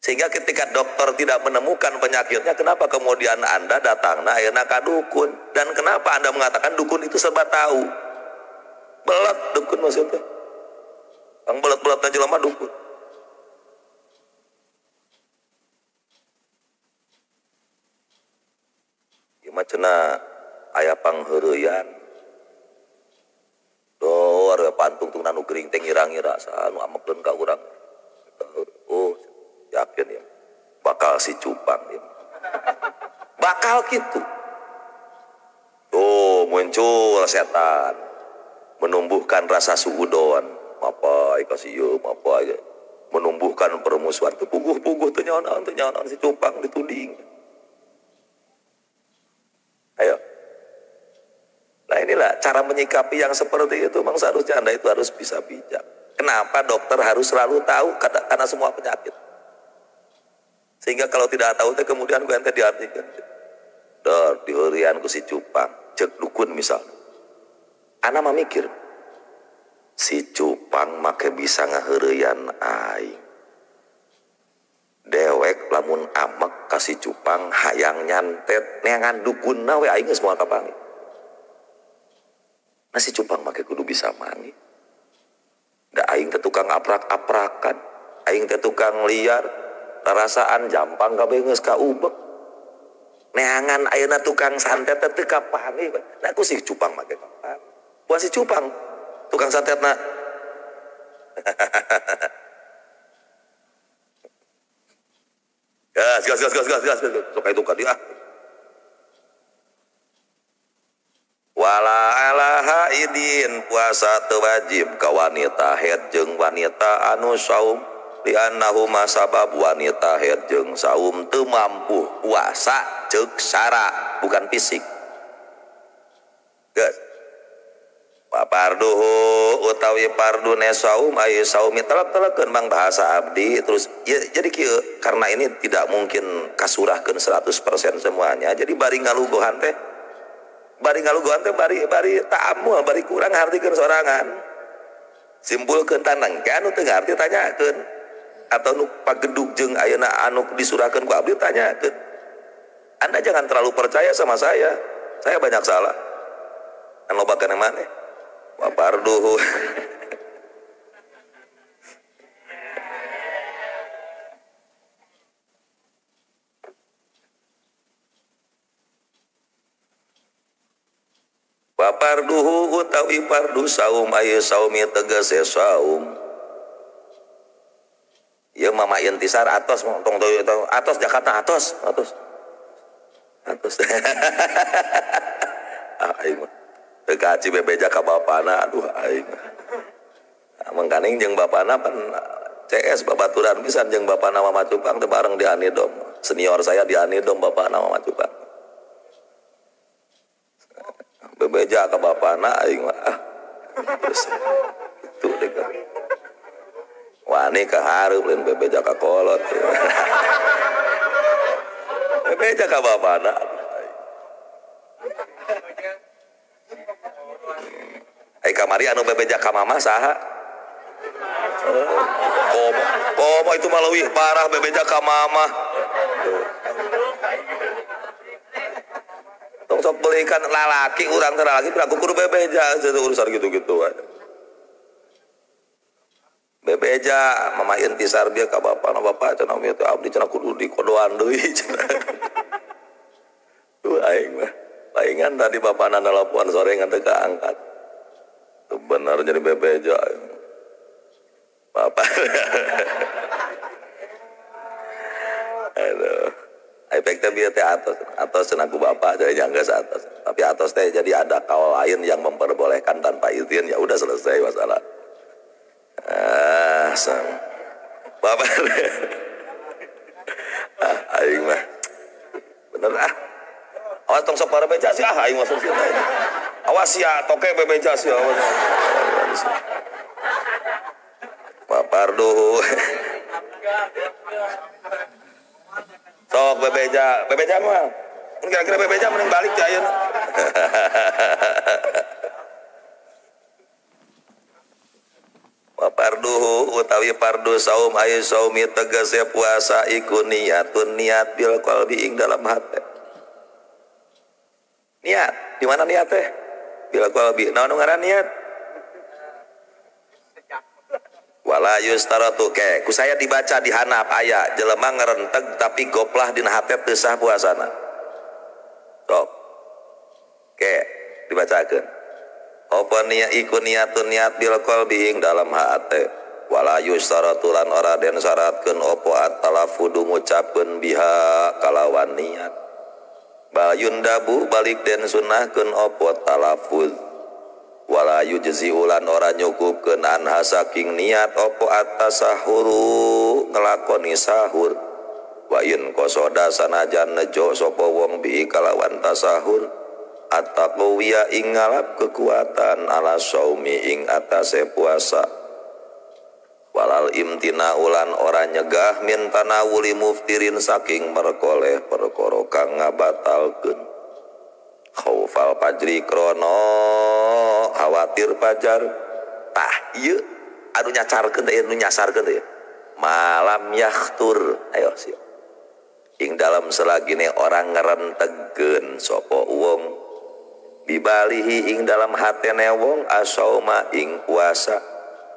Sehingga ketika dokter tidak menemukan penyakitnya, kenapa kemudian Anda datang nah ayeuna ka dukun? Dan kenapa Anda mengatakan dukun itu serba tahu? Belat dukun maksudnya. Ang belat-belat aja lama dukun. Ieu mah cenah aya pangheureyan. Dor pantung nanu gering teh ngira-ngira saha nu amegkeun ka urang. Oh, yakin ya. Bakal si cupang ya. Bakal gitu. Oh, muncul setan. Menumbuhkan rasa suudon. Apa kasih yeuh apa aja. Menumbuhkan permusuhan. Puguh-puguh teu nyaon si cupang dituding. Ayo. Nah inilah cara menyikapi yang seperti itu. Memang seharusnya Anda itu harus bisa bijak. Kenapa dokter harus selalu tahu? Karena semua penyakit. Sehingga kalau tidak tahu kemudian gue ente diartikan. Dor dihurian ku si cupang. Cek dukun misalnya. Ana mah mikir. Si cupang make bisa ngaheureyan aing. Dewek lamun amek kasih cupang hayang nyantet neangan dukunna we aing geus moal kapangi. Nasi cupang make kudu bisa mangi. Da aing teh tukang aprak-aprakan, aing teh tukang liar, rasaan jampang kabeh geus kaubek. Neangan ayeuna tukang santet teh teu kapangi. Nah ku si cupang make kapan? Buat si cupang tukang santetna. Gas. Sok itu ka dia. Wala alaha idin puasa teu wajib ka wanita haid jeung wanita anu saum li annahu masabab wanita haid jeung saum teu mampu puasa ceuk syara bukan fisik. Gas. Paparduhu utawi pardune saum aya saumi telek-telekeun mang bahasa abdi terus ya, jadi kieu karena ini tidak mungkin kasurahkeun 100% semuanya. Jadi bari ngalugohan teh bari ta'amul bari kurang hartikeun sorangan. Simpulkeun tanengkeun anu teu ngarti tanyakeun atau nu pagedug jeung ayeuna anu disurahkeun ku abdi tanyakeun. Anda jangan terlalu percaya sama saya. Saya banyak salah. Anu lobakeun maneh. Waparduhu Waparduhu utawi pardu saum ayu saumi tegese saum. Ieu mama intisar atos tong atos Jakarta atos. Aing mah teu kaci bebeja ka bapana aduh aing. Mangkaning jeung bapana pan CS babaturan pisan jeung bapana Mama Cupang teh bareng di Anidom. Senior saya di Anidom bapana Mama Cupang. Bebeja ka bapana aing mah itu deh kan. Wani ka hareup lain bebeja ka kolot. Bebeja ka bapana. Kamari anu bebeja ka mama saha? Komo itu mah leuwih parah bebeja ka mama. Tong sok belikan lalaki urang teh lalaki aku kudu bebeja urusan gitu-gitu aja. Bebeja mama intisar dia ka bapana bapak cenah ieu teh abdi cenah kudu dikodoan deui cenah. Tuh aing mah. Paingan tadi bapana nelpon sore ngan teu kaangkat. Benar jadi bebeja Bapak. Aduh efeknya biar teh atos cenah ku bapak jadi jangga atas tapi atos teh jadi ada kaul lain yang memperbolehkan tanpa izin ya udah selesai masalah. Sang bapak. Aing mah bener awas tong sok bebeja sih aing masuk sini. Awas ya toke bebeja sih awas. Paparduh. Sok bebeja mah. Kira-kira bebeja mending balik ke ayeuna. Paparduh utawi pardu saum ayu saumi tegese puasa iku niatun niat bil qalbi ing dalam hati. Niat, di mana niat teh? Bil qalbi. Naon ngaran niat? Wala yustaratu ke ku saya dibaca di hanap aya jelema ngarenteg tapi goplah dina hate teu sah puasana. Sok. Ke dibacakeun. Apa niat iku niatun niat bil qalbi ing dalam hate. Wala yustaratu lan ora den syaratkeun apa at-talafudu ngucapkeun biha kalawan niat. Bayun dabu balik den sunahkeun apa talafuz. Wala yujzi ulan ora nyukupkeun anha saking niat apa at-tasahuru ngelakoni sahur. Wa in qasoda sanajan nejo sapa wong bi kalawan tasahur at-taqwiya ing ngalap kekuatan ala saumi ing atase puasa. Walal imtina ulan ora nyegah min tanawuli muftirin saking merkoleh perkara kang ngabatalkeun. Khaufal fajri krono khawatir fajar tah ieu anu nyacarkeun teh anu nyasarkeun teh malam yahtur ayo sih ing dalam selagine orang ngerentegkeun sapa wong bibalihi ing dalam hatene wong asauma ing puasa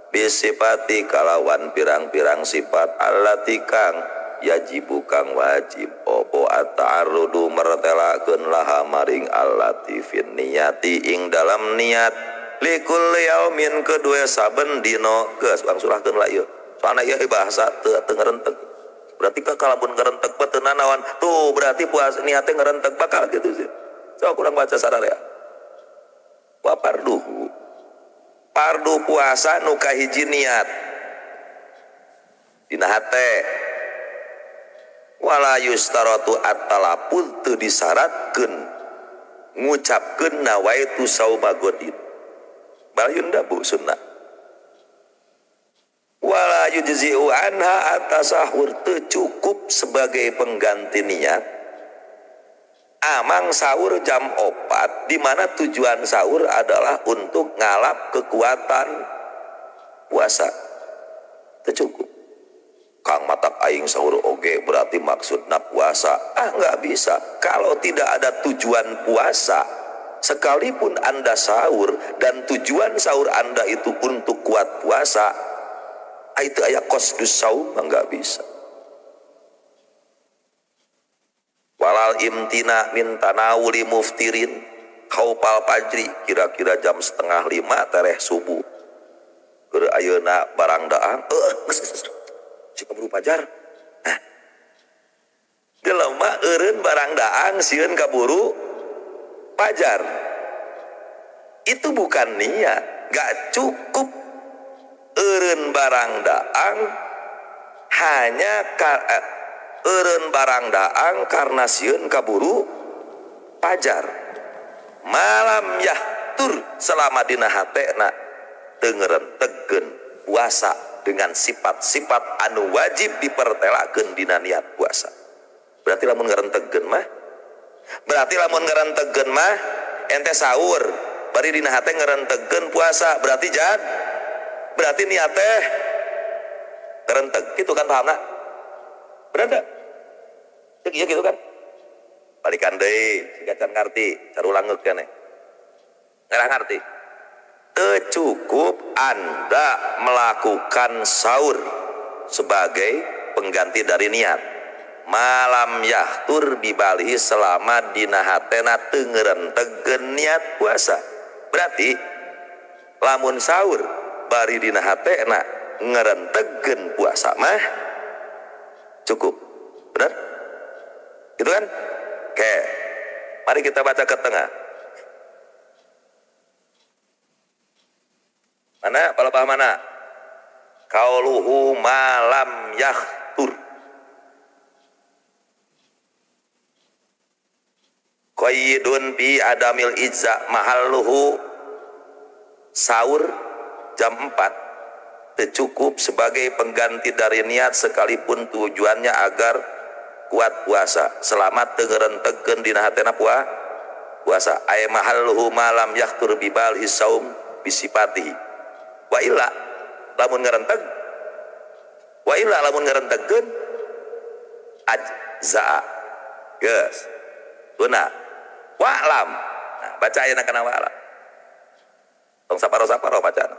bisifati kalawan pirang-pirang sifat allati kang yajibu kang wajib opo at-ta'arrudu mertelakeun laha maring allatifin niyati ing dalam niat likul yaumin kedua saben dino geus bangsurahkeun lah ieu soalna ieu bahasa teu ngarenteg berarti ka kalamun ngarenteg teu nanaon tuh berarti puasa niatnya ngarenteg bakal gitu sih so kurang baca sararea wa pardu puasa nu kahiji niat dina hate wala yustaratu at-talafuz teu disyaratkeun ngucapkeun nawaitu sauma godin balayun dabu sunnah wala yujzi'u anha at-tasahur teu cukup sebagai pengganti niat amang sahur jam 4 di mana tujuan sahur adalah untuk ngalap kekuatan puasa teu cukup. Kang matak aing sahur oge berarti maksudna puasa. Nggak bisa. Kalau tidak ada tujuan puasa, sekalipun Anda sahur dan tujuan sahur Anda itu untuk kuat puasa, itu aya qasdus saum nggak bisa. Walal imtina min tanawuli muftirin khaufal fajri kira-kira jam 4:30 tereh subuh. Keur ayeuna barang daang si kaburu pajar. Jelema eureun barang daang sieun kaburu pajar. Itu bukan niat, gak cukup eureun barang daang hanya eureun barang daang karena sieun kaburu pajar. Malam yahtur selama dina hatena teu ngeurentegkeun puasa dengan sifat-sifat anu wajib dipertelakeun dina niat puasa. Berarti lamun ngarentegkeun mah ente sahur bari dina hate ngarentegkeun puasa berarti niat teh ngarenteg kitu kan pahamna? Berada. Cek ieu kitu kan? Balikan deui siga can ngarti, carulangeuk keneh. Ngarah ngarti. Cukup Anda melakukan sahur sebagai pengganti dari niat. Malam yahtur bibalihi selama dina hatena teu ngeurentegkeun niat puasa. Berarti lamun sahur bari dina hatena ngeurentegkeun puasa mah cukup. Benar? Gitu kan? Oke. Mari kita baca ke tengah. Mana? Palebah mana? Qauluhu malam yahtur. Qayyidun bi adamil ijza mahalluhu sahur jam 4 cukup sebagai pengganti dari niat sekalipun tujuannya agar kuat puasa. Selamat teu ngeurentegkeun dina hatena puasa. Ay mahalluhu malam yahtur bi balhi saum bisifatihi. Wa illa lamun ngarenteg Wa illa lamun ngarentegkeun ajza. Geus. Tuna. Wa'lam. Nah, baca ayeuna kana wa'lam. Tong saparo-saparo bacana.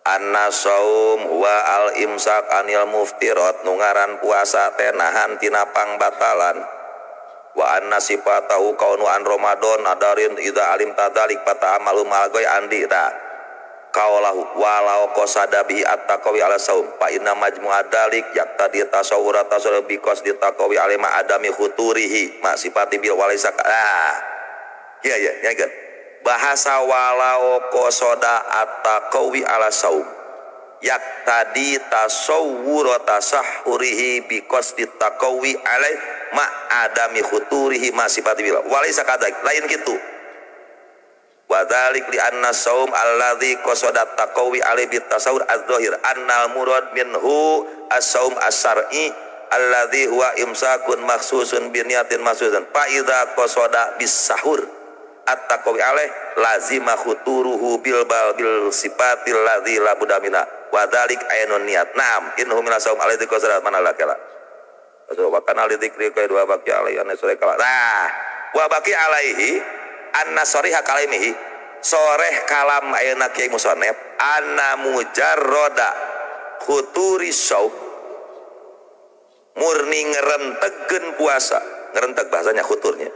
An-nasaum huwa al-imsak anil muftirat nu ngaran puasa teh nahan tina pangbatalan. Wa anna-sifatahu kaunu an Ramadan adarin idza alim tadalik fata'amalu malgoy andi ta. Kaulahu walau qasada bihi at-taqwi ala saum fa inna majmu'ad dalik yaqtadi tasawwura tasawwur bi qasdi taqwi alima adami khuturihi ma sifati bil walisa. Iya kan. Bahasa walau qasada at-taqwi ala saum yaqtadi tasawwura tasahhurihi bi qasdi taqwi alai ma adami khuturihi ma sifati bil walisa kadak lain kitu. Wadhalik li anna saum alladhi qasadat taqawi alai bit tasawur az-zahir annal murad minhu as-saum as-syar'i alladhi huwa imsakun makhsusun bi niyatin makhsusan fa idza qasada bis sahur at-taqawi alai lazima khuturuhu bil sifatil ladzi la budamina wadhalik ainun niyat na'am inhu min saum alladhi qasadat manalakala wa kana lidzikri ka dua baqi alai an sore kala nah wa baqi alaihi anna soriha kalimihi soreh kalam ayeuna kiai musannef anna mujarroda khuturi saum murni ngerentegkeun puasa ngerenteg bahasanya khuturnya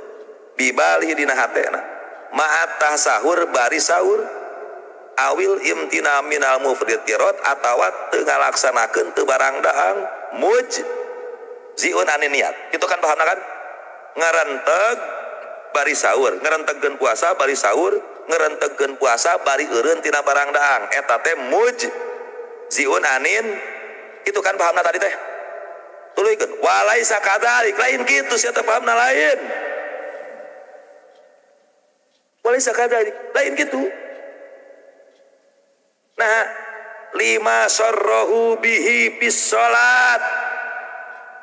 bibali dina hatena ma'atah sahur bari sahur awil imtina minal mufritirat atawa teu ngalaksanakeun teu barang daang mujziun anin niat kitu kan pahamna kan ngarenteg bari sahur ngerentegkeun puasa bari sahur ngerentegkeun puasa bari eureun tina barang daang eta teh mujziun anin itu kan pahamna tadi teh tuluykeun walaisa kadzalik lain kitu sia teh pahamna lain walaisa kadzalik lain kitu nah lima sarrahu bihi bis salat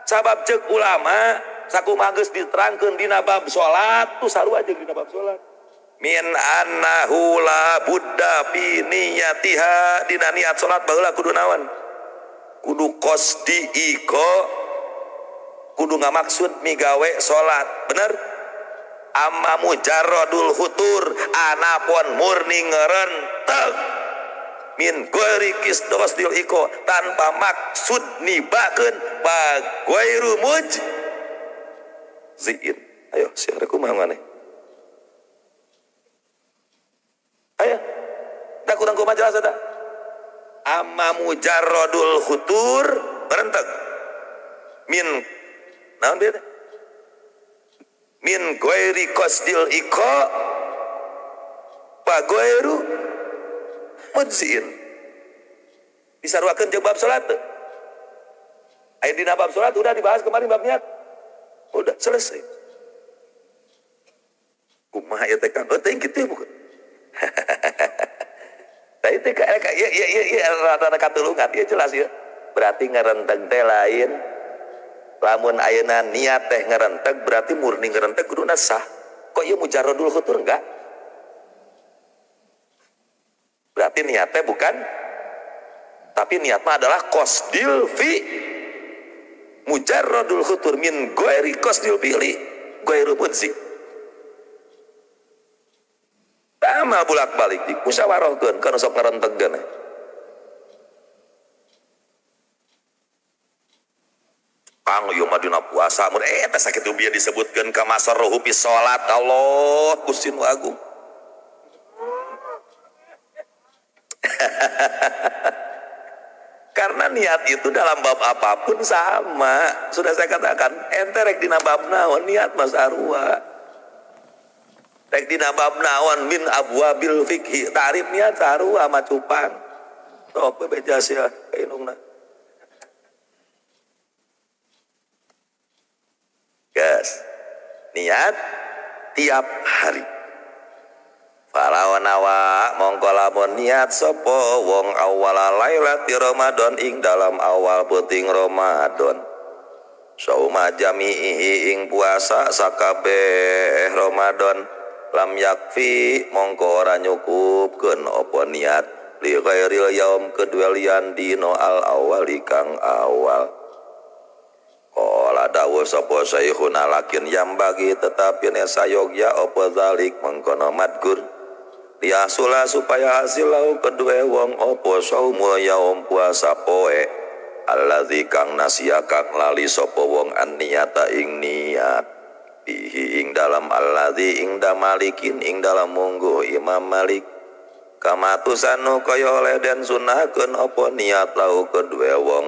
sabab ceuk ulama sakumaha geus diterangkeun dina bab salat tu sarua jeung dina bab salat min annahu la budda fi niyatiha dina niat salat baheula kudu naon kudu qasdi iko kudu ngamaksud migawe salat bener amma mujarradul khutur anapun murni ngerenteg min ghairi qasdil iko tanpa maksud nibakeun bagairu ziin, ayo siapa kumaha maneh? Ayo, tak kurang kumaha jelas ada. Amma mujarradul khutur berenteg. Min, naon dia? Min ghairi qasdil iqa pa ghairu mujziin. Disaruakeun jeung bab salat. Aya dina bab salat udah dibahas kemarin bab niat. Udah selesai. Kumaha ya teh kan? Oh teh kitu bukan. Tah teh ya rada katulungan ya jelas ya. Berarti ngarenteg teh lain. Lamun ayeuna niat teh ngarenteg berarti murni ngarenteg kuduna sah. Kok ieu mujarradul khutur enggak? Berarti niatnya bukan tapi niatnya adalah qasdil fi mujarradul khutur min ghairi qasdil fi'li ghairu mujzi. Tama bolak-balik di musyawarahkeun kana sok ngarentegkeun. Kang ieu mah dina puasa mun eta sakitu bieu disebutkeun ka masarruhu fi salat Allah Gusti nu agung. Karena niat itu dalam bab apapun sama. Sudah saya katakan, ente rek dina bab naon niat mas arwa. Rek dina bab naon min abwabil fikhi tarif niat sarua mah cupang. Tok bebeja sia kainungna. Guys, niat tiap hari. Falawan awa mongko lamun niat sapa wong awala lailati Ramadan ing dalam awal peuting Ramadan. Sauma jami'i ing puasa sakabeh Ramadan lam yakfi mongko ora nyukupkeun apa niat li ghairil yaum kedua lian dino al awali kang awal. Qala dawu sapa saykhuna lakin yang bagi tetapi ne sayogya apa zalik mengkono madkur liasula supaya hasil lau kedua wong apa saumul yaum puasa poe alladzi kang nasia kang lali sapa wong an niyata ing niat bihi ing dalam alladzi ing damalikin ing dalam mungguh Imam Malik kamatusanu kaya oleh den sunahkeun apa niat lau kedua wong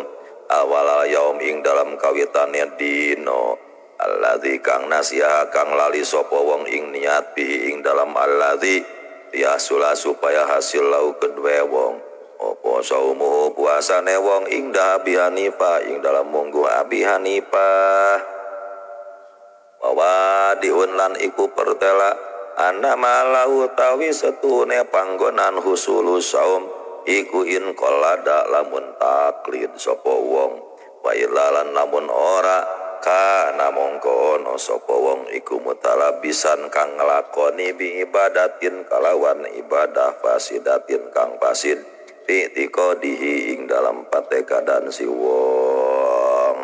awal yaum ing dalam kawitannya dino alladzi kang nasia kang lali sapa wong ing niat bihi ing dalam alladzi yasula supaya hasil lau kedua wong apa saumuhu puasane wong ing da Abi Hanifah ing dalam munggu Abi Hanifah wa diun lan iku pertela anna malahu tawi setune panggonan husulus saum iku in qolada lamun taklid sapa wong wa ilalan lamun ora kana mongko ono sapa wong iku mutalabisan kang nglakoni bi ibadatin kalawan ibadah fasidatin kang fasid fi tiqadihi ing dalam patekadan si wong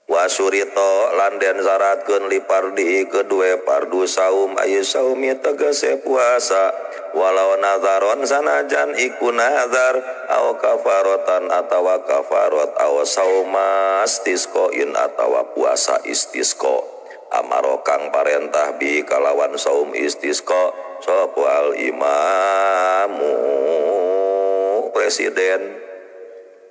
wasurito landen syaratkeun li pardi kedue pardu saum ayu saumi tegese puasa walau nazaron sanajan iku nazar aw kafarotan atawa kafarot aw sauma istisqoin atawa puasa istisqa amaro kang parentah bi kalawan saum istisqa sapa al imamu presiden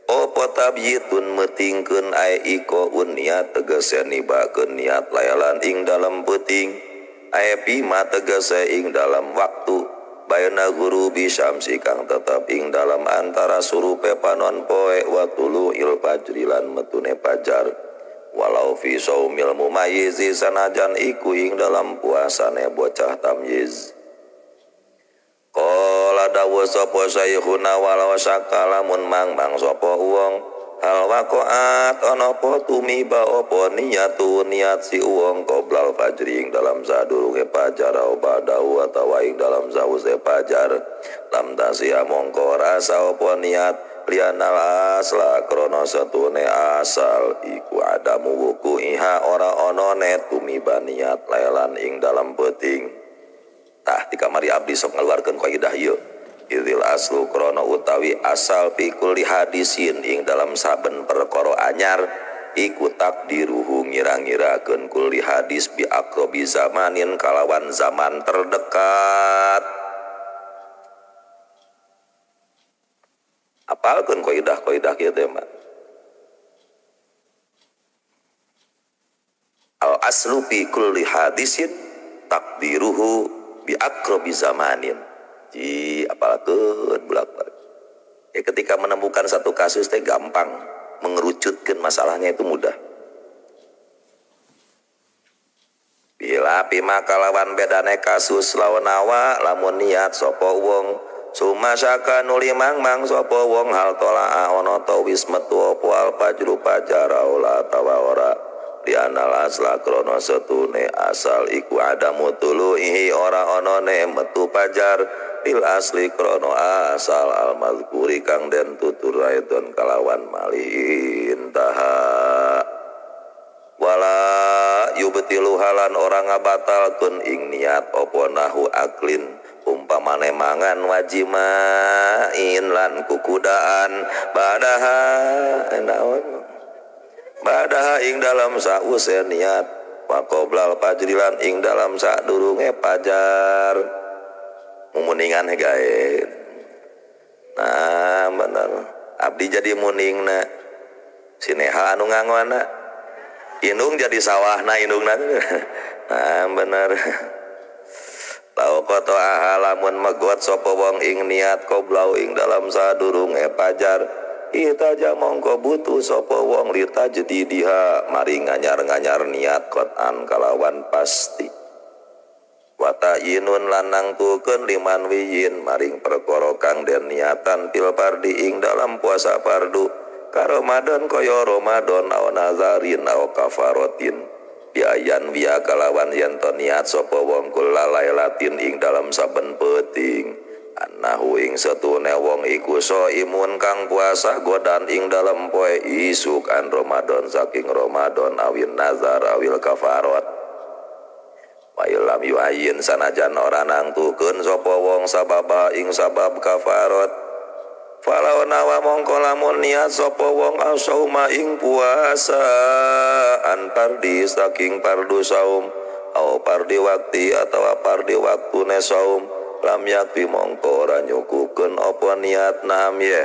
opo tabyitun metingkeun ae iko niat tegese nibakeun niat layalan ing dalam peuting ae bima tegese ing dalam waktu bayna ghurubi syamsi kang tetep ing dalam antara surupe panon poe wa tuluil fajri lan metune fajar walau fi saumil mumayyizi sanajan iku ing dalam puasane bocah tamyiz qala dawu sapa saykhuna walau sakalamun mang sapa wong hal waqaat ana apa tumiba apa niat si wong qoblal fajri ing dalam sadurunge fajar au badau atawa ing dalam sause fajar lam tasya mongko rasa apa niat lianal asla krana satune asal iku adamu wuku iha ora onone tumiba niat lelan ing dalam peuting tah di kamari abdi sok ngaluarkeun kaidah ieu idil aslu krana utawi asal pikul hadisin ing dalam saben perkara anyar iku takdiruhu ngira-ngirakeun kul hadis bi aqrabi zamanin kalawan zaman terdekat apalkeun kaidah kieu teh mah al aslu fi kulli hadisin takdiruhu bi aqrabi zamanin ji apalkeun bulak-balik ketika menemukan satu kasus teh gampang mengerucutkan masalahnya itu mudah bila pima kalawan bedane kasus lawan awa lamun niat sapa wong sumasaka nuli mang sapa wong hal tolaa ana ta wis metu apa al fajru fajar aula tawa ora dianal asla krono setune asal iku adamu tuluhi ora onone metu pajar bil asli krono asal al mazkuri kang den tutur raidon kalawan malin taha wala yubtilu halan orang ngabatalkeun ing niat opo nahu aklin umpamane mangan wajimain lan kukudaan badaha naon badaha ing dalam sause niat wa qoblal fajri lan ing dalam sadurunge fajar mumuningan gae nah bener abdi jadi muningna sineha anu ngangona indung jadi sawahna indungna nah bener lau koto ahalamun megot sapa wong ing niat qoblau ing dalam sadurunge fajar itaja mongko butuh sapa wong litajdidiha mari nganyar-nganyar niat qotan kalawan pasti watayinun lanang tukeun liman wiyin maring perkara kang den niatan pil fardi ing dalam puasa fardu ka Ramadan kaya Ramadan aw nazarin aw kafarotin biayan biya kalawan yen to niat sapa wong kullalailatin ing dalam saben peuting annahu ing satune wong iku imun kang puasa godan ing dalem poe isuk an Ramadan saking Ramadan awin nazar awil kafarat wa illam yuayyin sanajan ora nangtukeun sapa wong sababa ing sabab kafarat falau nawa mongko lamun niat sapa wong asauma ing puasa an pardi saking pardu saum au pardi wakti atawa pardi waktune saum lam yakfi mongko ora nyukukeun apa niat nam ye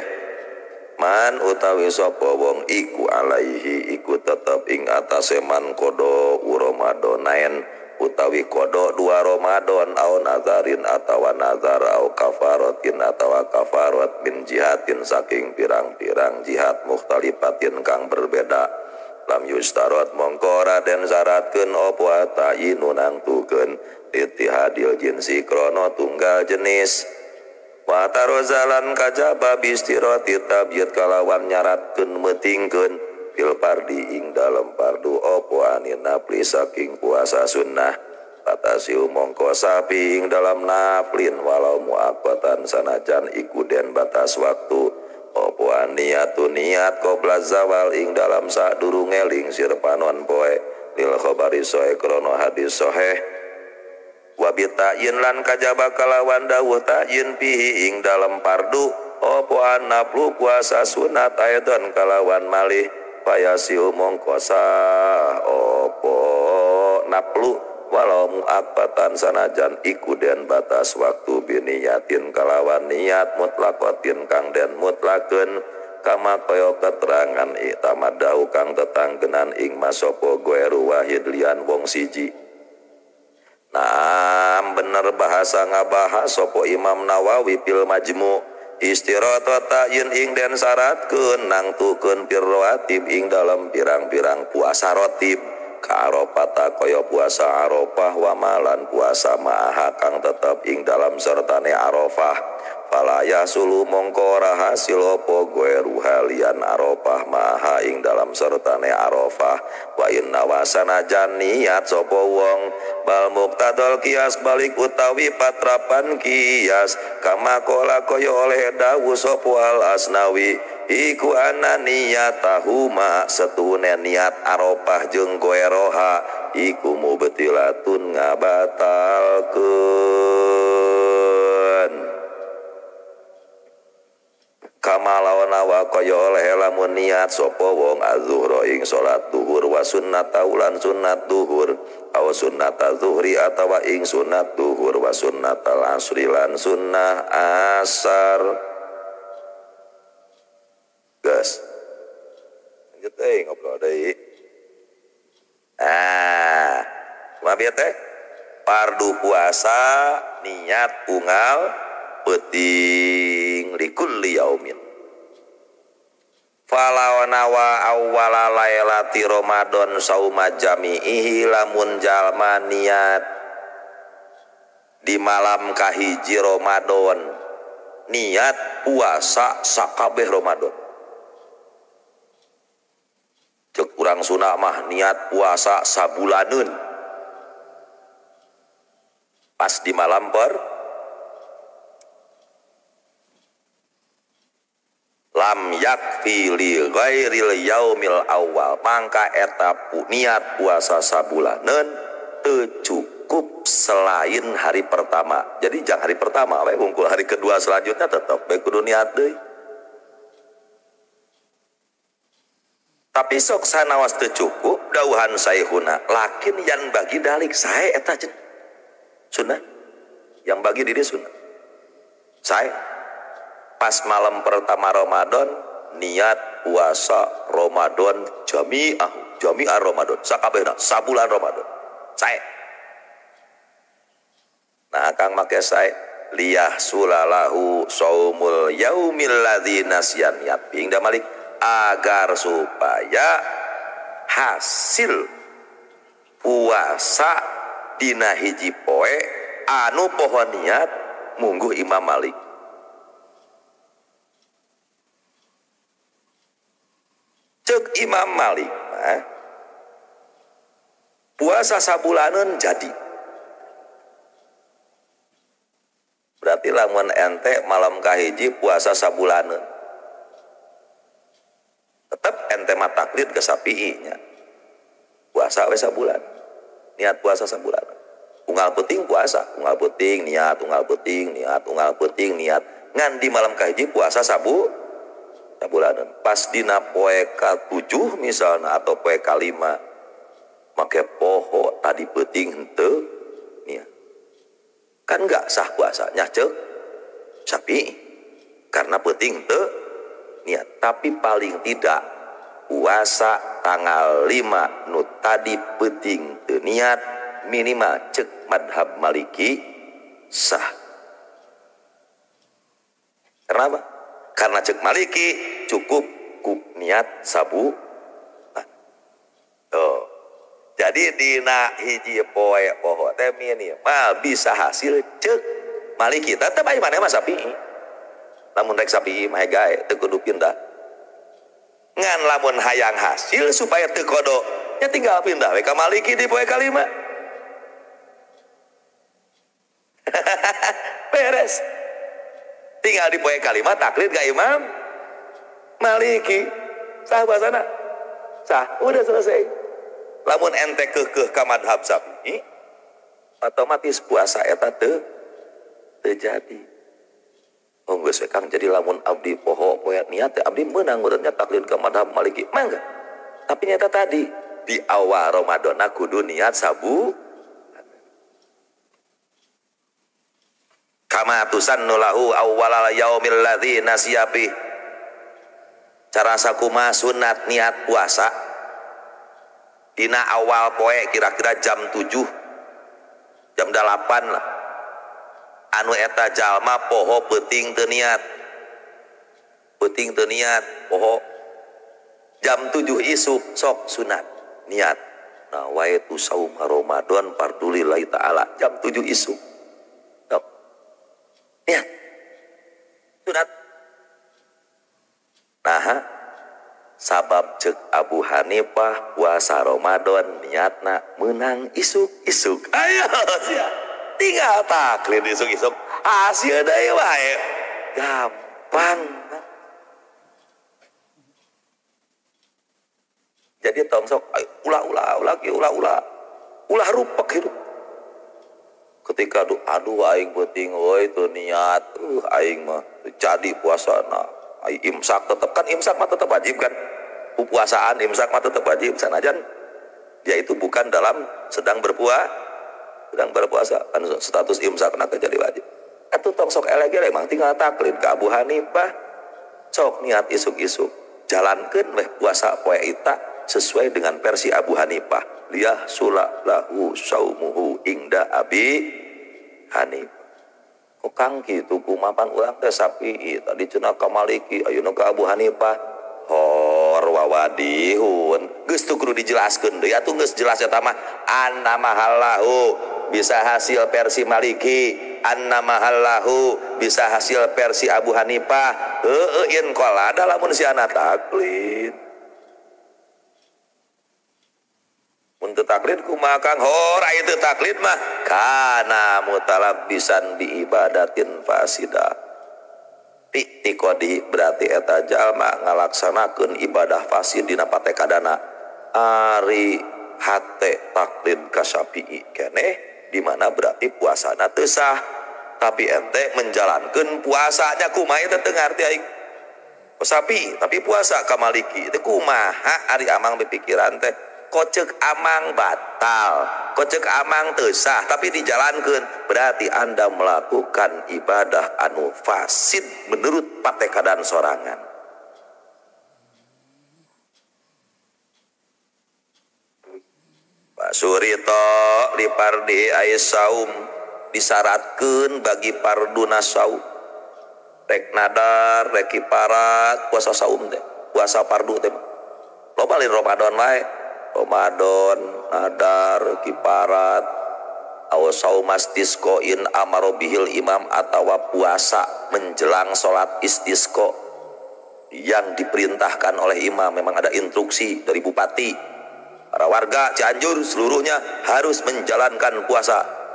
man utawi sapa wong iku alaihi iku tetep ing atase man kodo Ramadanen utawi kodo 2 Ramadan au nazarin atawa nazar au kafaratin atawa kafarat min jihatin saking pirang-pirang jihad mukhtalifatin kang berbeda lam yustarot mongko ora den syaratkeun apa ta'yinu nangtukeun ittihadil jinsi krono tunggal jenis wa tarozalan kajaba bistirati tabyid kalawan nyaratkeun metingkeun fil pardi ing dalem pardu apa anin nafli saking puasa sunnah batasiu mongko sapi ing dalam naflin walau muaqqatan sanajan iku den batas waktu apa niatu niat qabla zawal ing dalam sadurunge lingsir panon poe lil khabari sahih krono hadis sahih wa bita'yin lan kajaba kalawan dawuh ta'yin pihi ing dalam pardu apa naflu puasa sunat aidon kalawan malih payasiu mongko sah apa naflu walau muaqqatan sanajan iku den batas waktu biniyatin kalawan niat mutlaqatin kang den mutlakeun kama kaya keterangan itamadau kang tetanggenan ing masopo goeru wahid lian wong siji. Nah bener bahasa ngabahas sopo Imam Nawawi fil Majmu istirata ta'yin ing den syaratkeun nangtukeun fir rawatib ing dalam pirang-pirang puasa rotib ka Arafah kaya puasa Arafah wa malan puasa ma'aha kang tetep ing dalam sertane Arafah falaya sulu mongko ora hasil apa goeru halian Arafah ma'aha ing dalam sertane Arafah wa inna wasanajan niat sapa wong bal muqtadal kias balik utawi patrapan kias kama kola kaya oleh dawuh sapa Al Asnawi iku ana niyatahuma setune niat Arafah jeung goeroha iku mubtilatun ngabatalkeun kamalawan wa kaya oleh lamun niat sapa wong azzuhra ing salat zuhur wa sunnat taulan sunnat zuhur aw sunnat zuhri atawa ing sunnat zuhur wa sunnat asri lan sunnah asar gas lanjut ngobrol deui mabiat teh pardu puasa niat unggal penting likulli yaumin falau nawa awwala lailati Ramadan sauma jami'ihi lamun jalma niat di malam kahiji Ramadan niat puasa sakabeh Ramadan cek urang Sunda mah niat puasa sabulaneun pas di malam lam yakfi li ghairil yaumil awal mangka eta niat puasa sabulaneun teu cukup selain hari pertama jadi jangan hari pertama we wungkul hari kedua selanjutnya tetep bae kudu niat deui tapi sok sanawas teu cukup dawuhan saehuna lakin yang bagi dalik sae eta sunnah yang bagi diri sunnah sae pas malam pertama Ramadan niat puasa Ramadan jami'ah Ramadan sakabehna sabulan Ramadan sae nah kang make sae liyah sulalahu saumul yaumil ladzi nasyan niat pingda malik agar supaya hasil puasa dina hiji poe anu pohon niat mungguh Imam Malik cek Imam Malik puasa sabulaneun jadi berarti lamun ente malam kahiji puasa sabulaneun tetep ente mah taklid ke Syafi'i nya puasa we sabulan niat puasa sabulan unggal peuting puasa unggal peuting niat unggal peuting niat unggal peuting niat ngan di malam kahiji puasa sabulaneun pas dina poe ka-7 misalna atau poe ka-5 make poho tadi peuting henteu niat kan enggak sah puasanya cek Syafi'i karena peuting teu niat tapi paling tidak puasa tanggal 5 nu tadi peuting teu niat minimal cek madhab Maliki sah. Kenapa? Karena cek Maliki cukup ku niat sabu. Tuh. Jadi dina hiji poe poho teh minimal bisa hasil cek Maliki. Tetep aya maneh mah Syafi'i. Lamun rek Syafi'i mah gae teu kudu pindah. Ngan lamun hayang hasil supaya teu kodo nya tinggal pindah we ka Maliki di poe ka-5. Beres. Tinggal di poe ka-5 taklid ka Imam Maliki. Sah bahasana. Sah, udah selesai. Lamun ente keukeuh ka madhab Syafi'i otomatis puasa eta teu terjadi. Oh geus we Kang jadi lamun abdi poho poe niat abdi meunang urutnya taklid ka madhab Maliki. Mangga. Tapi nyata tadi di awal Ramadan kudu niat sabu kama tusannu lahu awwalal yaumil ladzi nasiyabi cara sakuma sunat niat puasa dina awal poe kira-kira jam 7 jam 8 lah anu eta jalma poho peuting teu niat poho jam 7 isuk sok sunat niat nawaitu saum Ramadan fardulillahi taala jam 7 isuk sok niat sunat nah sabab cek Abu Hanifah puasa Ramadan niatna menang isuk-isuk ayo sia tinggal taklid isuk-isuk hasil deui wae gampang. Jadi tongsok ulah rupak hidup ketika aduh aing beuting euy teu niat aing mah jadi puasana imsak tetap kan imsak mah tetap wajib kan puasaan imsak mah tetap wajib sanajan dia itu bukan dalam sedang berpuasa kan status imsak nak jadi wajib atuh tong sok elege emang tinggal taklid ka Abu Hanifah sok niat isuk-isuk jalankeun weh puasa poe eta sesuai dengan versi Abu Hanifah liyah sulalahu saumuhu ingda Abi Hanifah. Kok Kang kitu kumapan urang teh Syafi'i tadi cenah ka Maliki ayeuna ka Abu Hanifah hor wawadihun geus teu kudu dijelaskeun deui atuh geus jelas eta mah anna mahallahu bisa hasil versi Maliki anna mahallahu bisa hasil versi Abu Hanifah in qala da lamun si ana taklid mun teu taklid kumaha Kang hor aya teu taklid mah kana mutalabbisan bi ibadatin fasida tikodi berarti eta jalma ngalaksanakeun ibadah fasid dina patekadana ari hate taklid ka Syafi'i keneh di mana berarti puasana teu sah tapi ente menjalankeun puasanya kumaha teh teu ngarti aing Syafi'i tapi puasa ka Maliki teh kumaha ari amang pikiran teh kocek amang batal kocek amang teu sah tapi dijalankeun berarti Anda melakukan ibadah anu fasid menurut patekadan sorangan. Pak Surito li pardi ais saum disyaratkeun bagi parduna saum rek nadar rek kiparat puasa saum teh puasa pardu teh loba lain Ramadan wae Ramadan, nadar, kiparat, awas saumas tisqoin amaro bihil imam atau puasa menjelang sholat istisqo yang diperintahkan oleh imam. Memang ada instruksi dari bupati, para warga Cianjur seluruhnya harus menjalankan puasa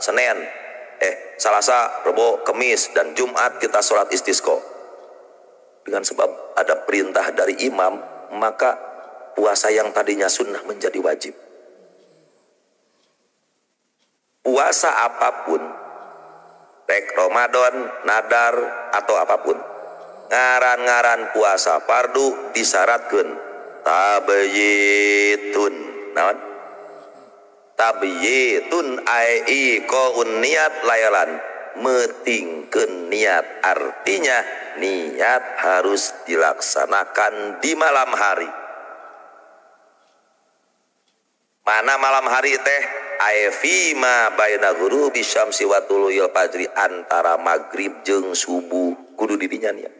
Selasa, Rebo, Kemis, dan Jumat kita sholat istisqa. Dengan sebab ada perintah dari imam, maka puasa yang tadinya sunnah menjadi wajib. Puasa apapun, baik Ramadan, nadar, atau apapun, ngaran-ngaran puasa fardu disyaratkeun tabyitun. Naon? Tabyitun ai qaun niat layalan, metingkeun niat, artinya niat harus dilaksanakan di malam hari. Mana malam hari teh? Aifi ma baina ghurubi syamsi wa tuluil fajri, antara maghrib jeung subuh kudu didinya niat.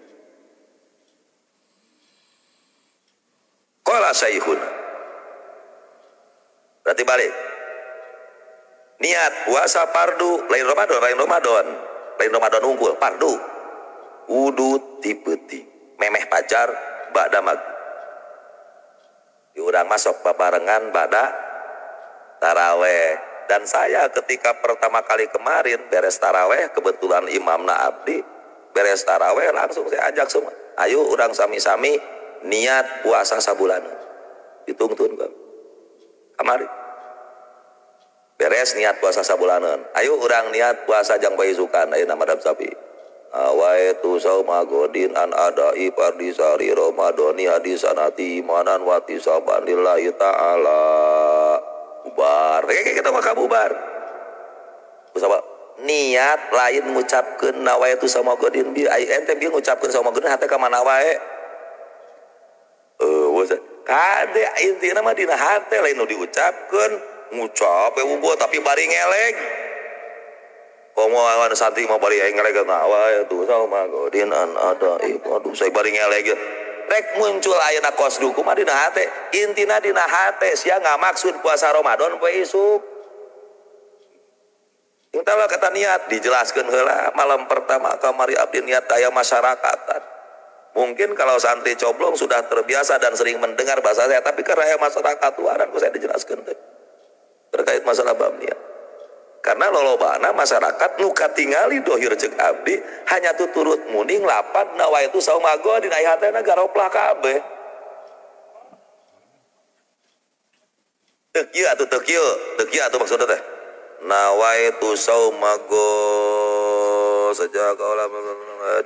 Qala saykhuna, berarti balik. Niat puasa fardu lain Ramadan unggul fardu kudu tipeuting memeh pajar ba'da maghrib. Diurang masuk babarengan ba'da taraweh. Dan saya ketika pertama kali kemarin beres taraweh, kebetulan imamna abdi beres taraweh, langsung saya ajak semua, ayo urang sami-sami niat puasa sabulan. Ditungtun kamari beres niat puasa sabulanan, ayo urang niat puasa jang baisukan ayeuna madhab Syafi'i. Awaitu sauma godin an adai pardisari Ramadhani hadisanati imanan wa tisaban lillahi ta'ala. Bubar kayak kita mah kabubar. Kusaba niat lain ngucapkeun nawaitu sama godin bi ente bi ngucapkeun sama godin hate ka mana wae. Kade intina mah dina hate lain nu diucapkeun, ngucap eueuh tapi bari ngeleng. Komo awan santi mah bari ngeleng nawaitu sama godin an adai. Aduh saya bari ngeleng. Rek muncul ayeuna kosduku mah dina hate, intina dina hate sia ngamaksud puasa Ramadan poe isuk. Intalah kata niat dijelaskeun heula malam pertama kamari abdi niat daya masyarakatan. Mungkin kalau santri coblong sudah terbiasa dan sering mendengar bahasa saya, tapi karena aya masyarakat luaran kok saya dijelaskeun teh terkait masalah bab niat. Karena lolobana masyarakat nu katingali dohir cek abdi hanya tuturut muning lapan nawaitu saumago dina hatena garoplah kabeh. Teu kieu atuh maksudna teh. Nawaitu saumago sejak kaulah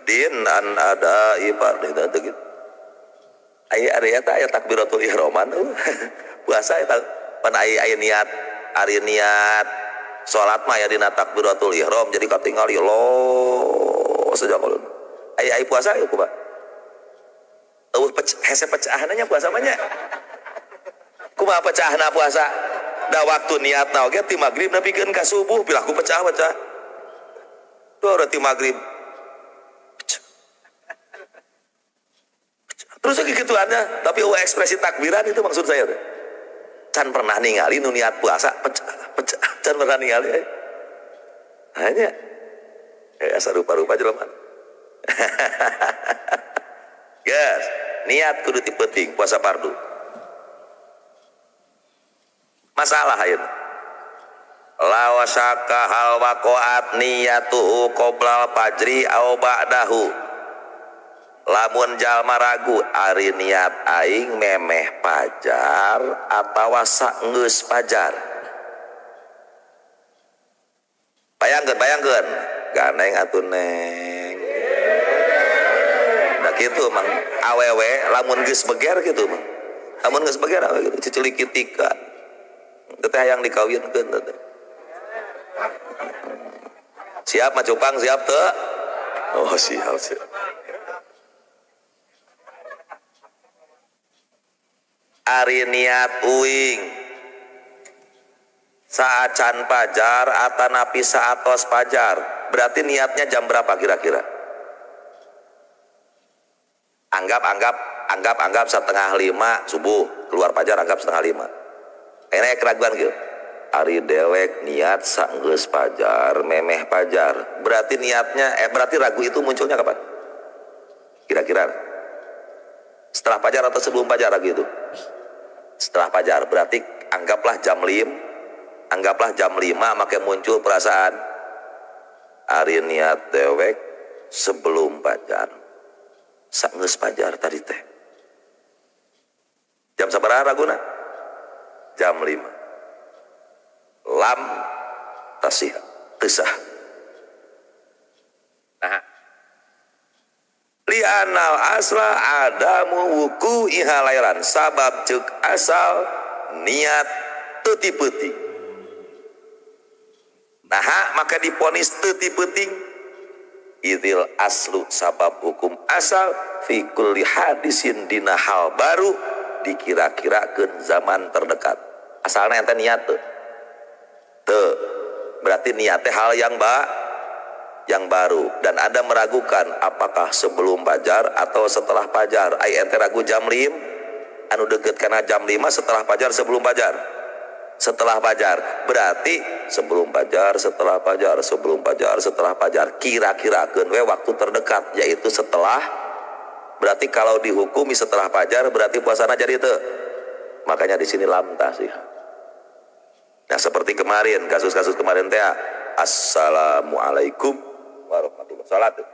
din an ada ibadah teh gitu. Aya eta aya takbiratul ihraman. Puasa eta pan aya niat, ari niat salat mah ya dina takbiratul ihram jadi katingali lo sejak ulun. Ai puasa ieu kumaha? Eueuh hese pecahannya puasa mah nya. Kumaha pecahna puasa? Da waktu niatna oge ti magrib nepikeun ka subuh pilah ku pecah. Tuh ti magrib. Terus lagi gituannya, tapi ekspresi takbiran itu maksud saya teh. Can pernah ningali nu niat puasa pecah can pernah ningali hanya asa rupa-rupa jelema. Yes, niat kudu penting puasa fardu. Masalah ayeuna lawasaka hal waqaat niyatuhu qoblal fajri au ba'dahu. Lamun jalma ragu ari niat aing memeh pajar atawa saenggeus pajar. Bayangkeun ganeng atuh neng. Da kitu mang awewe lamun geus beger kitu mah. Lamun geus beger gitu ciculik kitika. Teu teh hayang dikawinkeun teh. Siap mah cupang siap teu? Oh siap. Ari niat uing saacan pajar atanapi saatos pajar, berarti niatnya jam berapa kira-kira? Anggap 4:30 subuh, keluar pajar anggap 4:30. Enak keraguan gitu. Ari dewek niat saenggeus pajar, memeh pajar. Berarti niatnya berarti ragu itu munculnya kapan? Kira-kira setelah pajar atau sebelum pajar ragu itu? Setelah pajar, berarti anggaplah jam 5 maka muncul perasaan ari niat dewek sebelum pajar saenggeus pajar tadi teh jam sabaraha raguna jam 5 lam tasih tisah nah li'anal asla adamu wuku ihalairan sabab cek asal niat teuti-peuting nah maka diponis teuti-peuting idil aslu sabab hukum asal fi kulli hadisin dina hal baru dikira-kirakeun zaman terdekat asalna ente niat teu berarti niatnya hal yang baru dan ada meragukan apakah sebelum fajar atau setelah fajar ai ente ragu jam 5 anu deket kana jam 5 setelah fajar sebelum fajar setelah fajar berarti sebelum fajar setelah fajar sebelum fajar setelah fajar kira-kirakeun we waktu terdekat yaitu setelah berarti kalau dihukumi setelah fajar berarti puasana jadi teu makanya di sini lam tasih. Nah seperti kemarin kasus-kasus kemarin teh assalamualaikum warahmatullahi wabarakatuh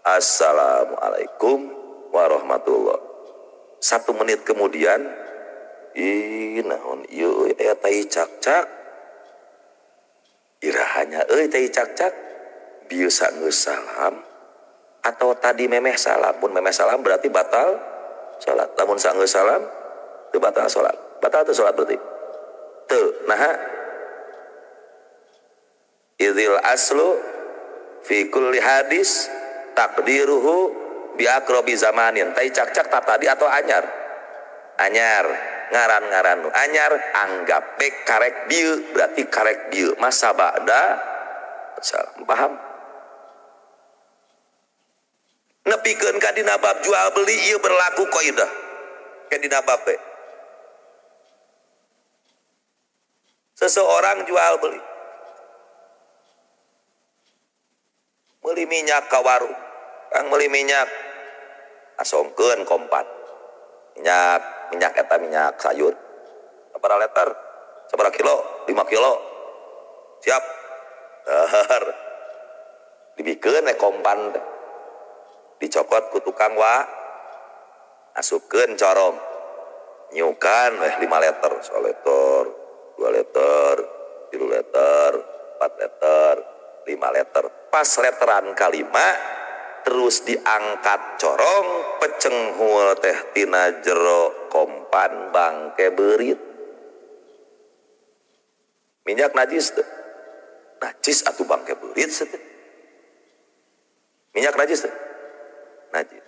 assalamualaikum warahmatullahi 1 menit kemudian naon ieu eta cak-cak irahanya teh cak-cak biasa geus salam atau tadi memeh salam pun memeh salam berarti batal salat lamun saenggeus salam teu batal salat batal teu salat berarti teu nah idzil aslu fi kulli hadis takdiruhu bi aqrabi zamanin tai cak-cak tadi atau anyar ngaran-ngaran anyar anggap karek dieu berarti karek dieu masa ba'da salam paham nepikeun ka dina bab jual beli ieu berlaku qaidah ka dina bab teh seseorang jual beli meuli minyak ka warung kang meuli minyak asongkeun kompat minyak eta minyak sayur sabaraha liter sabaraha kilo 5 kilo siap dibikeun kompan dicokot ku tukang asupkeun corong nyukan 5 liter 1 liter 2 liter 3 liter 4 liter 5 liter pas leteran kalima terus diangkat corong pecenghul teh tina jero kompan bangke beurit minyak najis teh najis atuh bangke beurit teh minyak najis teh najis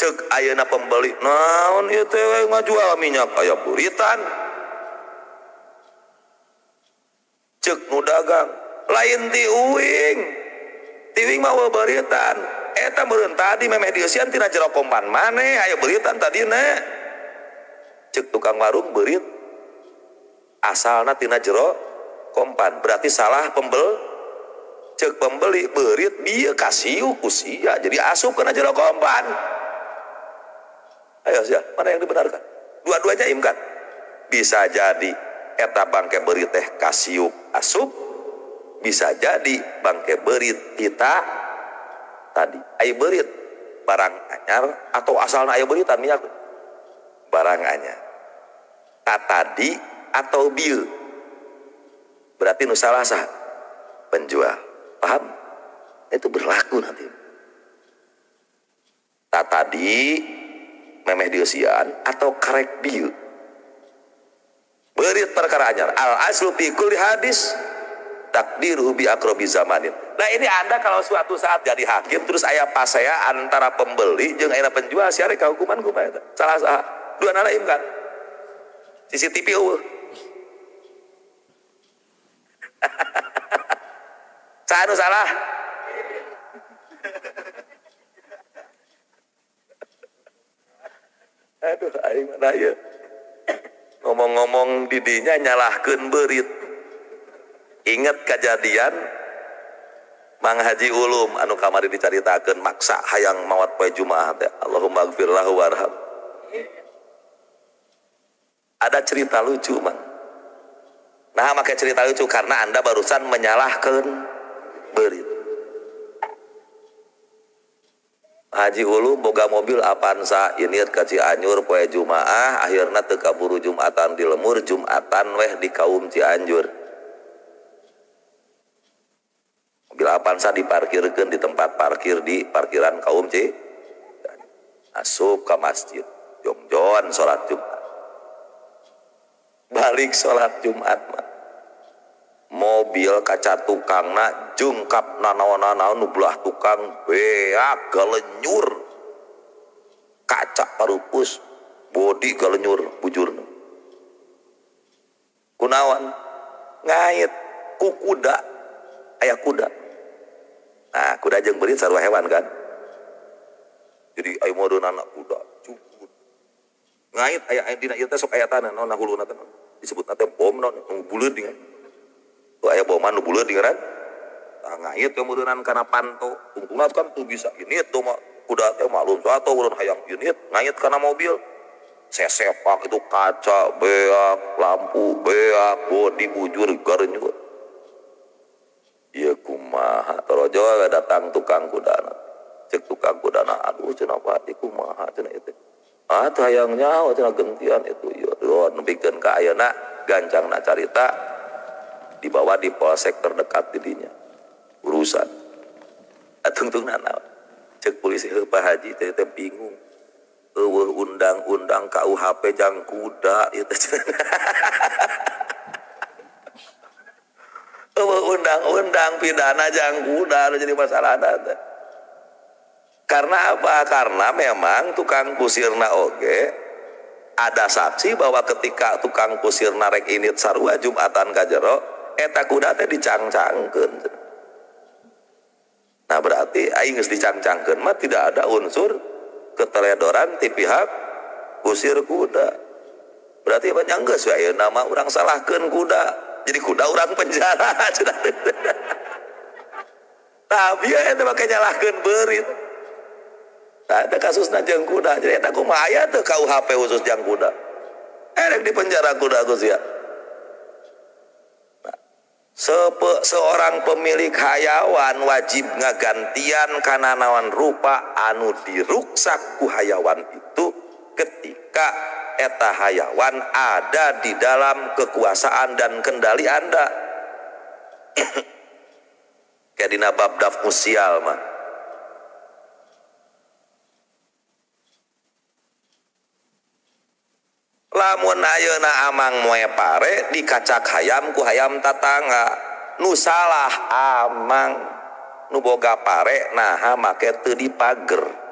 cek ayeuna pembeli naon ieu teh we ngajual minyak aya beuritan cek nu dagang lain ti uing tiwing mah beuritan eta meureun tadi memeh dieusian tina jero kompan maneh aya beuritan tadina cek tukang warung beurit asalna tina jero kompan berarti salah cek pembeli beurit bieu kasiu usia jadi asup kana jero kompan ayo sia mana yang dibenarkan dua-duanya imkan bisa jadi eta bangke beurit teh kasiu asup bisa jadi bangke beurit kita tadi aya beurit barang anyar atau asalna aya beuritan minyak barang anyar tadi atau bieu berarti nu salah sah penjual paham itu berlaku nanti tadi memeh dieusian atau karek bieu beurit perkara anyar al aslu fi kulli hadis takdiruhu bi aqrabi zamanin. Nah ini Anda kalau suatu saat jadi hakim terus aya pasea antara pembeli jeung aya penjual siare ka hukuman kumaha eta? Salah saha? Duana lain kan? CCTV eueuh. Saha nu salah? Aduh aing mana ieu? Ngomong-ngomong didinya nyalahkeun beurit. Ingat kejadian Mang Haji Ulum anu kamari dicaritakeun maksa hayang mawat poe Jumaah teh Allahumma ighfir lahu warham. Ada cerita lucu man. Nah, make cerita lucu karena Anda barusan menyalahkan berit. Haji Hulu boga mobil Avanza iniet ka Cianjur poe Jumaah, akhirna teu kaburu Jumatan di lemur, Jumatan weh di kaum Cianjur. Mobil Avanza diparkirkeun di tempat parkir di parkiran kaum Cianjur. Asup ke masjid, jongjon salat Jumat. Balik salat Jumat mah. Mobil kaca tukangna jungkap nanaon-nanaon nu belah tukang beak galenyur. Kaca parupus, bodi galenyur bujurna. Kunaon? Ngait ku kuda. Aya kuda. Nah, kuda jeung beurit sarua hewan kan? Jadi aya modern anak kuda, cukup. Ngait aya dina ieu teh sok aya tanah naon huluna teh disebutna teh bom naon buleud dingan. Tuh aya boman nu buleud dingan. Tah ngait kemudian kana panto. Tungtungna kan tuh bisa ini tuh mah kuda teh malum satu urang hayang unit ngait kana mobil. Sesepak itu kaca beak, lampu beak, bodi bujur garenyur. Ieu kumaha torojo datang tukang kudana. Cek tukang kudana, aduh cenah pati kumaha cenah itu. Ah hayang nyaho cenah gentian itu ieu. Doa nepikeun ka ayeuna gancangna carita dibawa di polsek terdekat di dinya. Urusan. Tungtungna naon? Cek polisi heuh Pak Haji teh bingung. Eueuh undang-undang KUHP jang kuda ieu teh. Eueuh undang-undang pidana jang kuda jadi masalah teh. Karena apa? Karena memang tukang kusirna oge ada saksi bahwa ketika tukang kusirna rek init sarua Jumatan ka jero eta kuda teh dicangcangkeun. Nah berarti aing geus dicangcangkeun mah tidak ada unsur keteledoran ti pihak kusir kuda. Berarti apa nyanggeus we ayeuna mah urang salahkeun kuda. Jadi kuda urang penjara. Tapi eta make nyalahkeun beurit. Nah, ada kasusna jeung kuda. Jadi eta kumaha aya teu KUHP khusus jeung kuda. Erek di penjara kuda Gus ya. Nah, seorang pemilik hayawan wajib ngagantian kana naon rupa anu diruksak ku hayawan itu ketika eta hayawan ada di dalam kekuasaan dan kendali Anda. Kayak dina bab daf musial mah. Lamun ayeuna amang moe pare dikacak hayam ku hayam tatangga nu salah amang nu boga pare naha make teu dipager.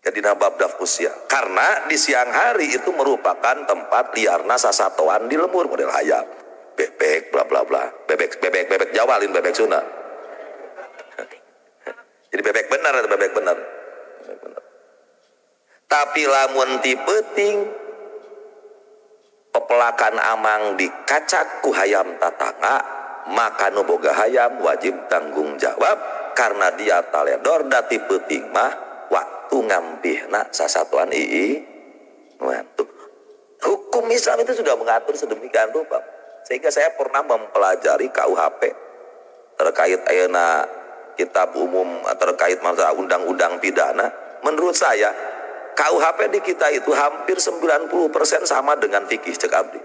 Jadi nabab daf usia karena di siang hari itu merupakan tempat liarna sasatoan di lemur model hayam bebek bla bla bla bebek jawalin bebek Sunda. Jadi bebek benar atau bebek benar. Tapi lamun ti peuting pepelakan amang dikacak ku hayam tatangga maka nu boga hayam wajib tanggung jawab karena dia taledor da ti peuting mah waktu ngampihna sasatuan mantuk. Hukum Islam itu sudah mengatur sedemikian rupa sehingga saya pernah mempelajari KUHP terkait ayeuna kitab umum terkait masalah undang-undang pidana. Menurut saya KUHP di kita itu hampir 90% sama dengan fikih cek abdi.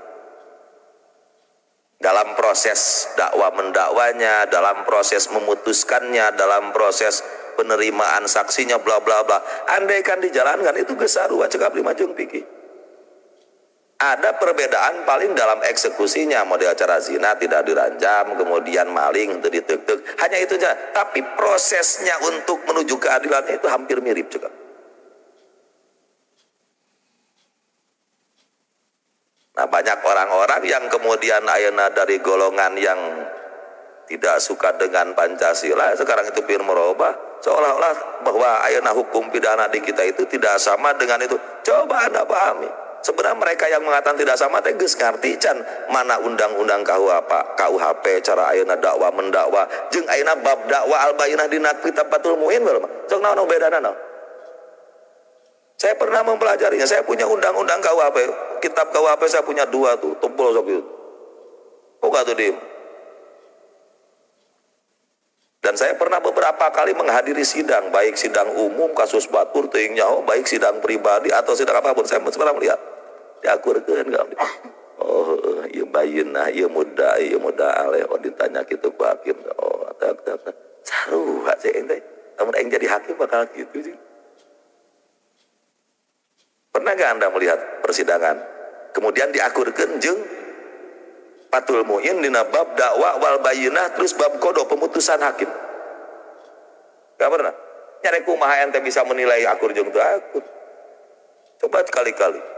Dalam proses dakwah mendakwanya, dalam proses memutuskannya, dalam proses penerimaan saksinya bla bla bla. Andaikan dijalankan itu gesarua cek abdi majung fikih. Ada perbedaan paling dalam eksekusinya, model acara zina tidak diranjam, kemudian maling itu ditek-tek. Hanya itu saja. Tapi prosesnya untuk menuju keadilannya itu hampir mirip cek abdi. Nah banyak orang-orang yang kemudian ayeuna dari golongan yang tidak suka dengan Pancasila sekarang itu pir merubah seolah-olah bahwa ayeuna hukum pidana di kita itu tidak sama dengan itu. Coba Anda pahami. Sebenarnya mereka yang mengatakan tidak sama teh geus ngarti can mana undang-undang KUHP cara ayeuna dakwah mendakwa jeung ayeuna bab dakwah al-bayyinah dina kitab Fathul Muin bae mah. Sok naon bedana naon? Saya pernah mempelajarinya. Saya punya undang-undang KUHP. kitab KUHP saya punya 2 tuh, tumpul sok itu. Oh gak tuh Dim. Dan saya pernah beberapa kali menghadiri sidang, baik sidang umum, kasus batur, teuing nyaho, baik sidang pribadi atau sidang apapun. Saya pernah melihat. Diakurkeun enggak. Oh, ieu bayeuna, ieu muda aleh, oh ditanya kitu ku hakim. Oh, tak. Sarua cek teh. Lamun aing jadi hakim bakal kitu sih. Pernah nggak Anda melihat persidangan kemudian diakurkeun jeung Fathul Mu'in dina bab dakwah wal bayyinah terus bab qada pemutusan hakim? Gak pernah. Nyare kumaha ente bisa menilai akur jeung teu akur? Coba sekali-kali.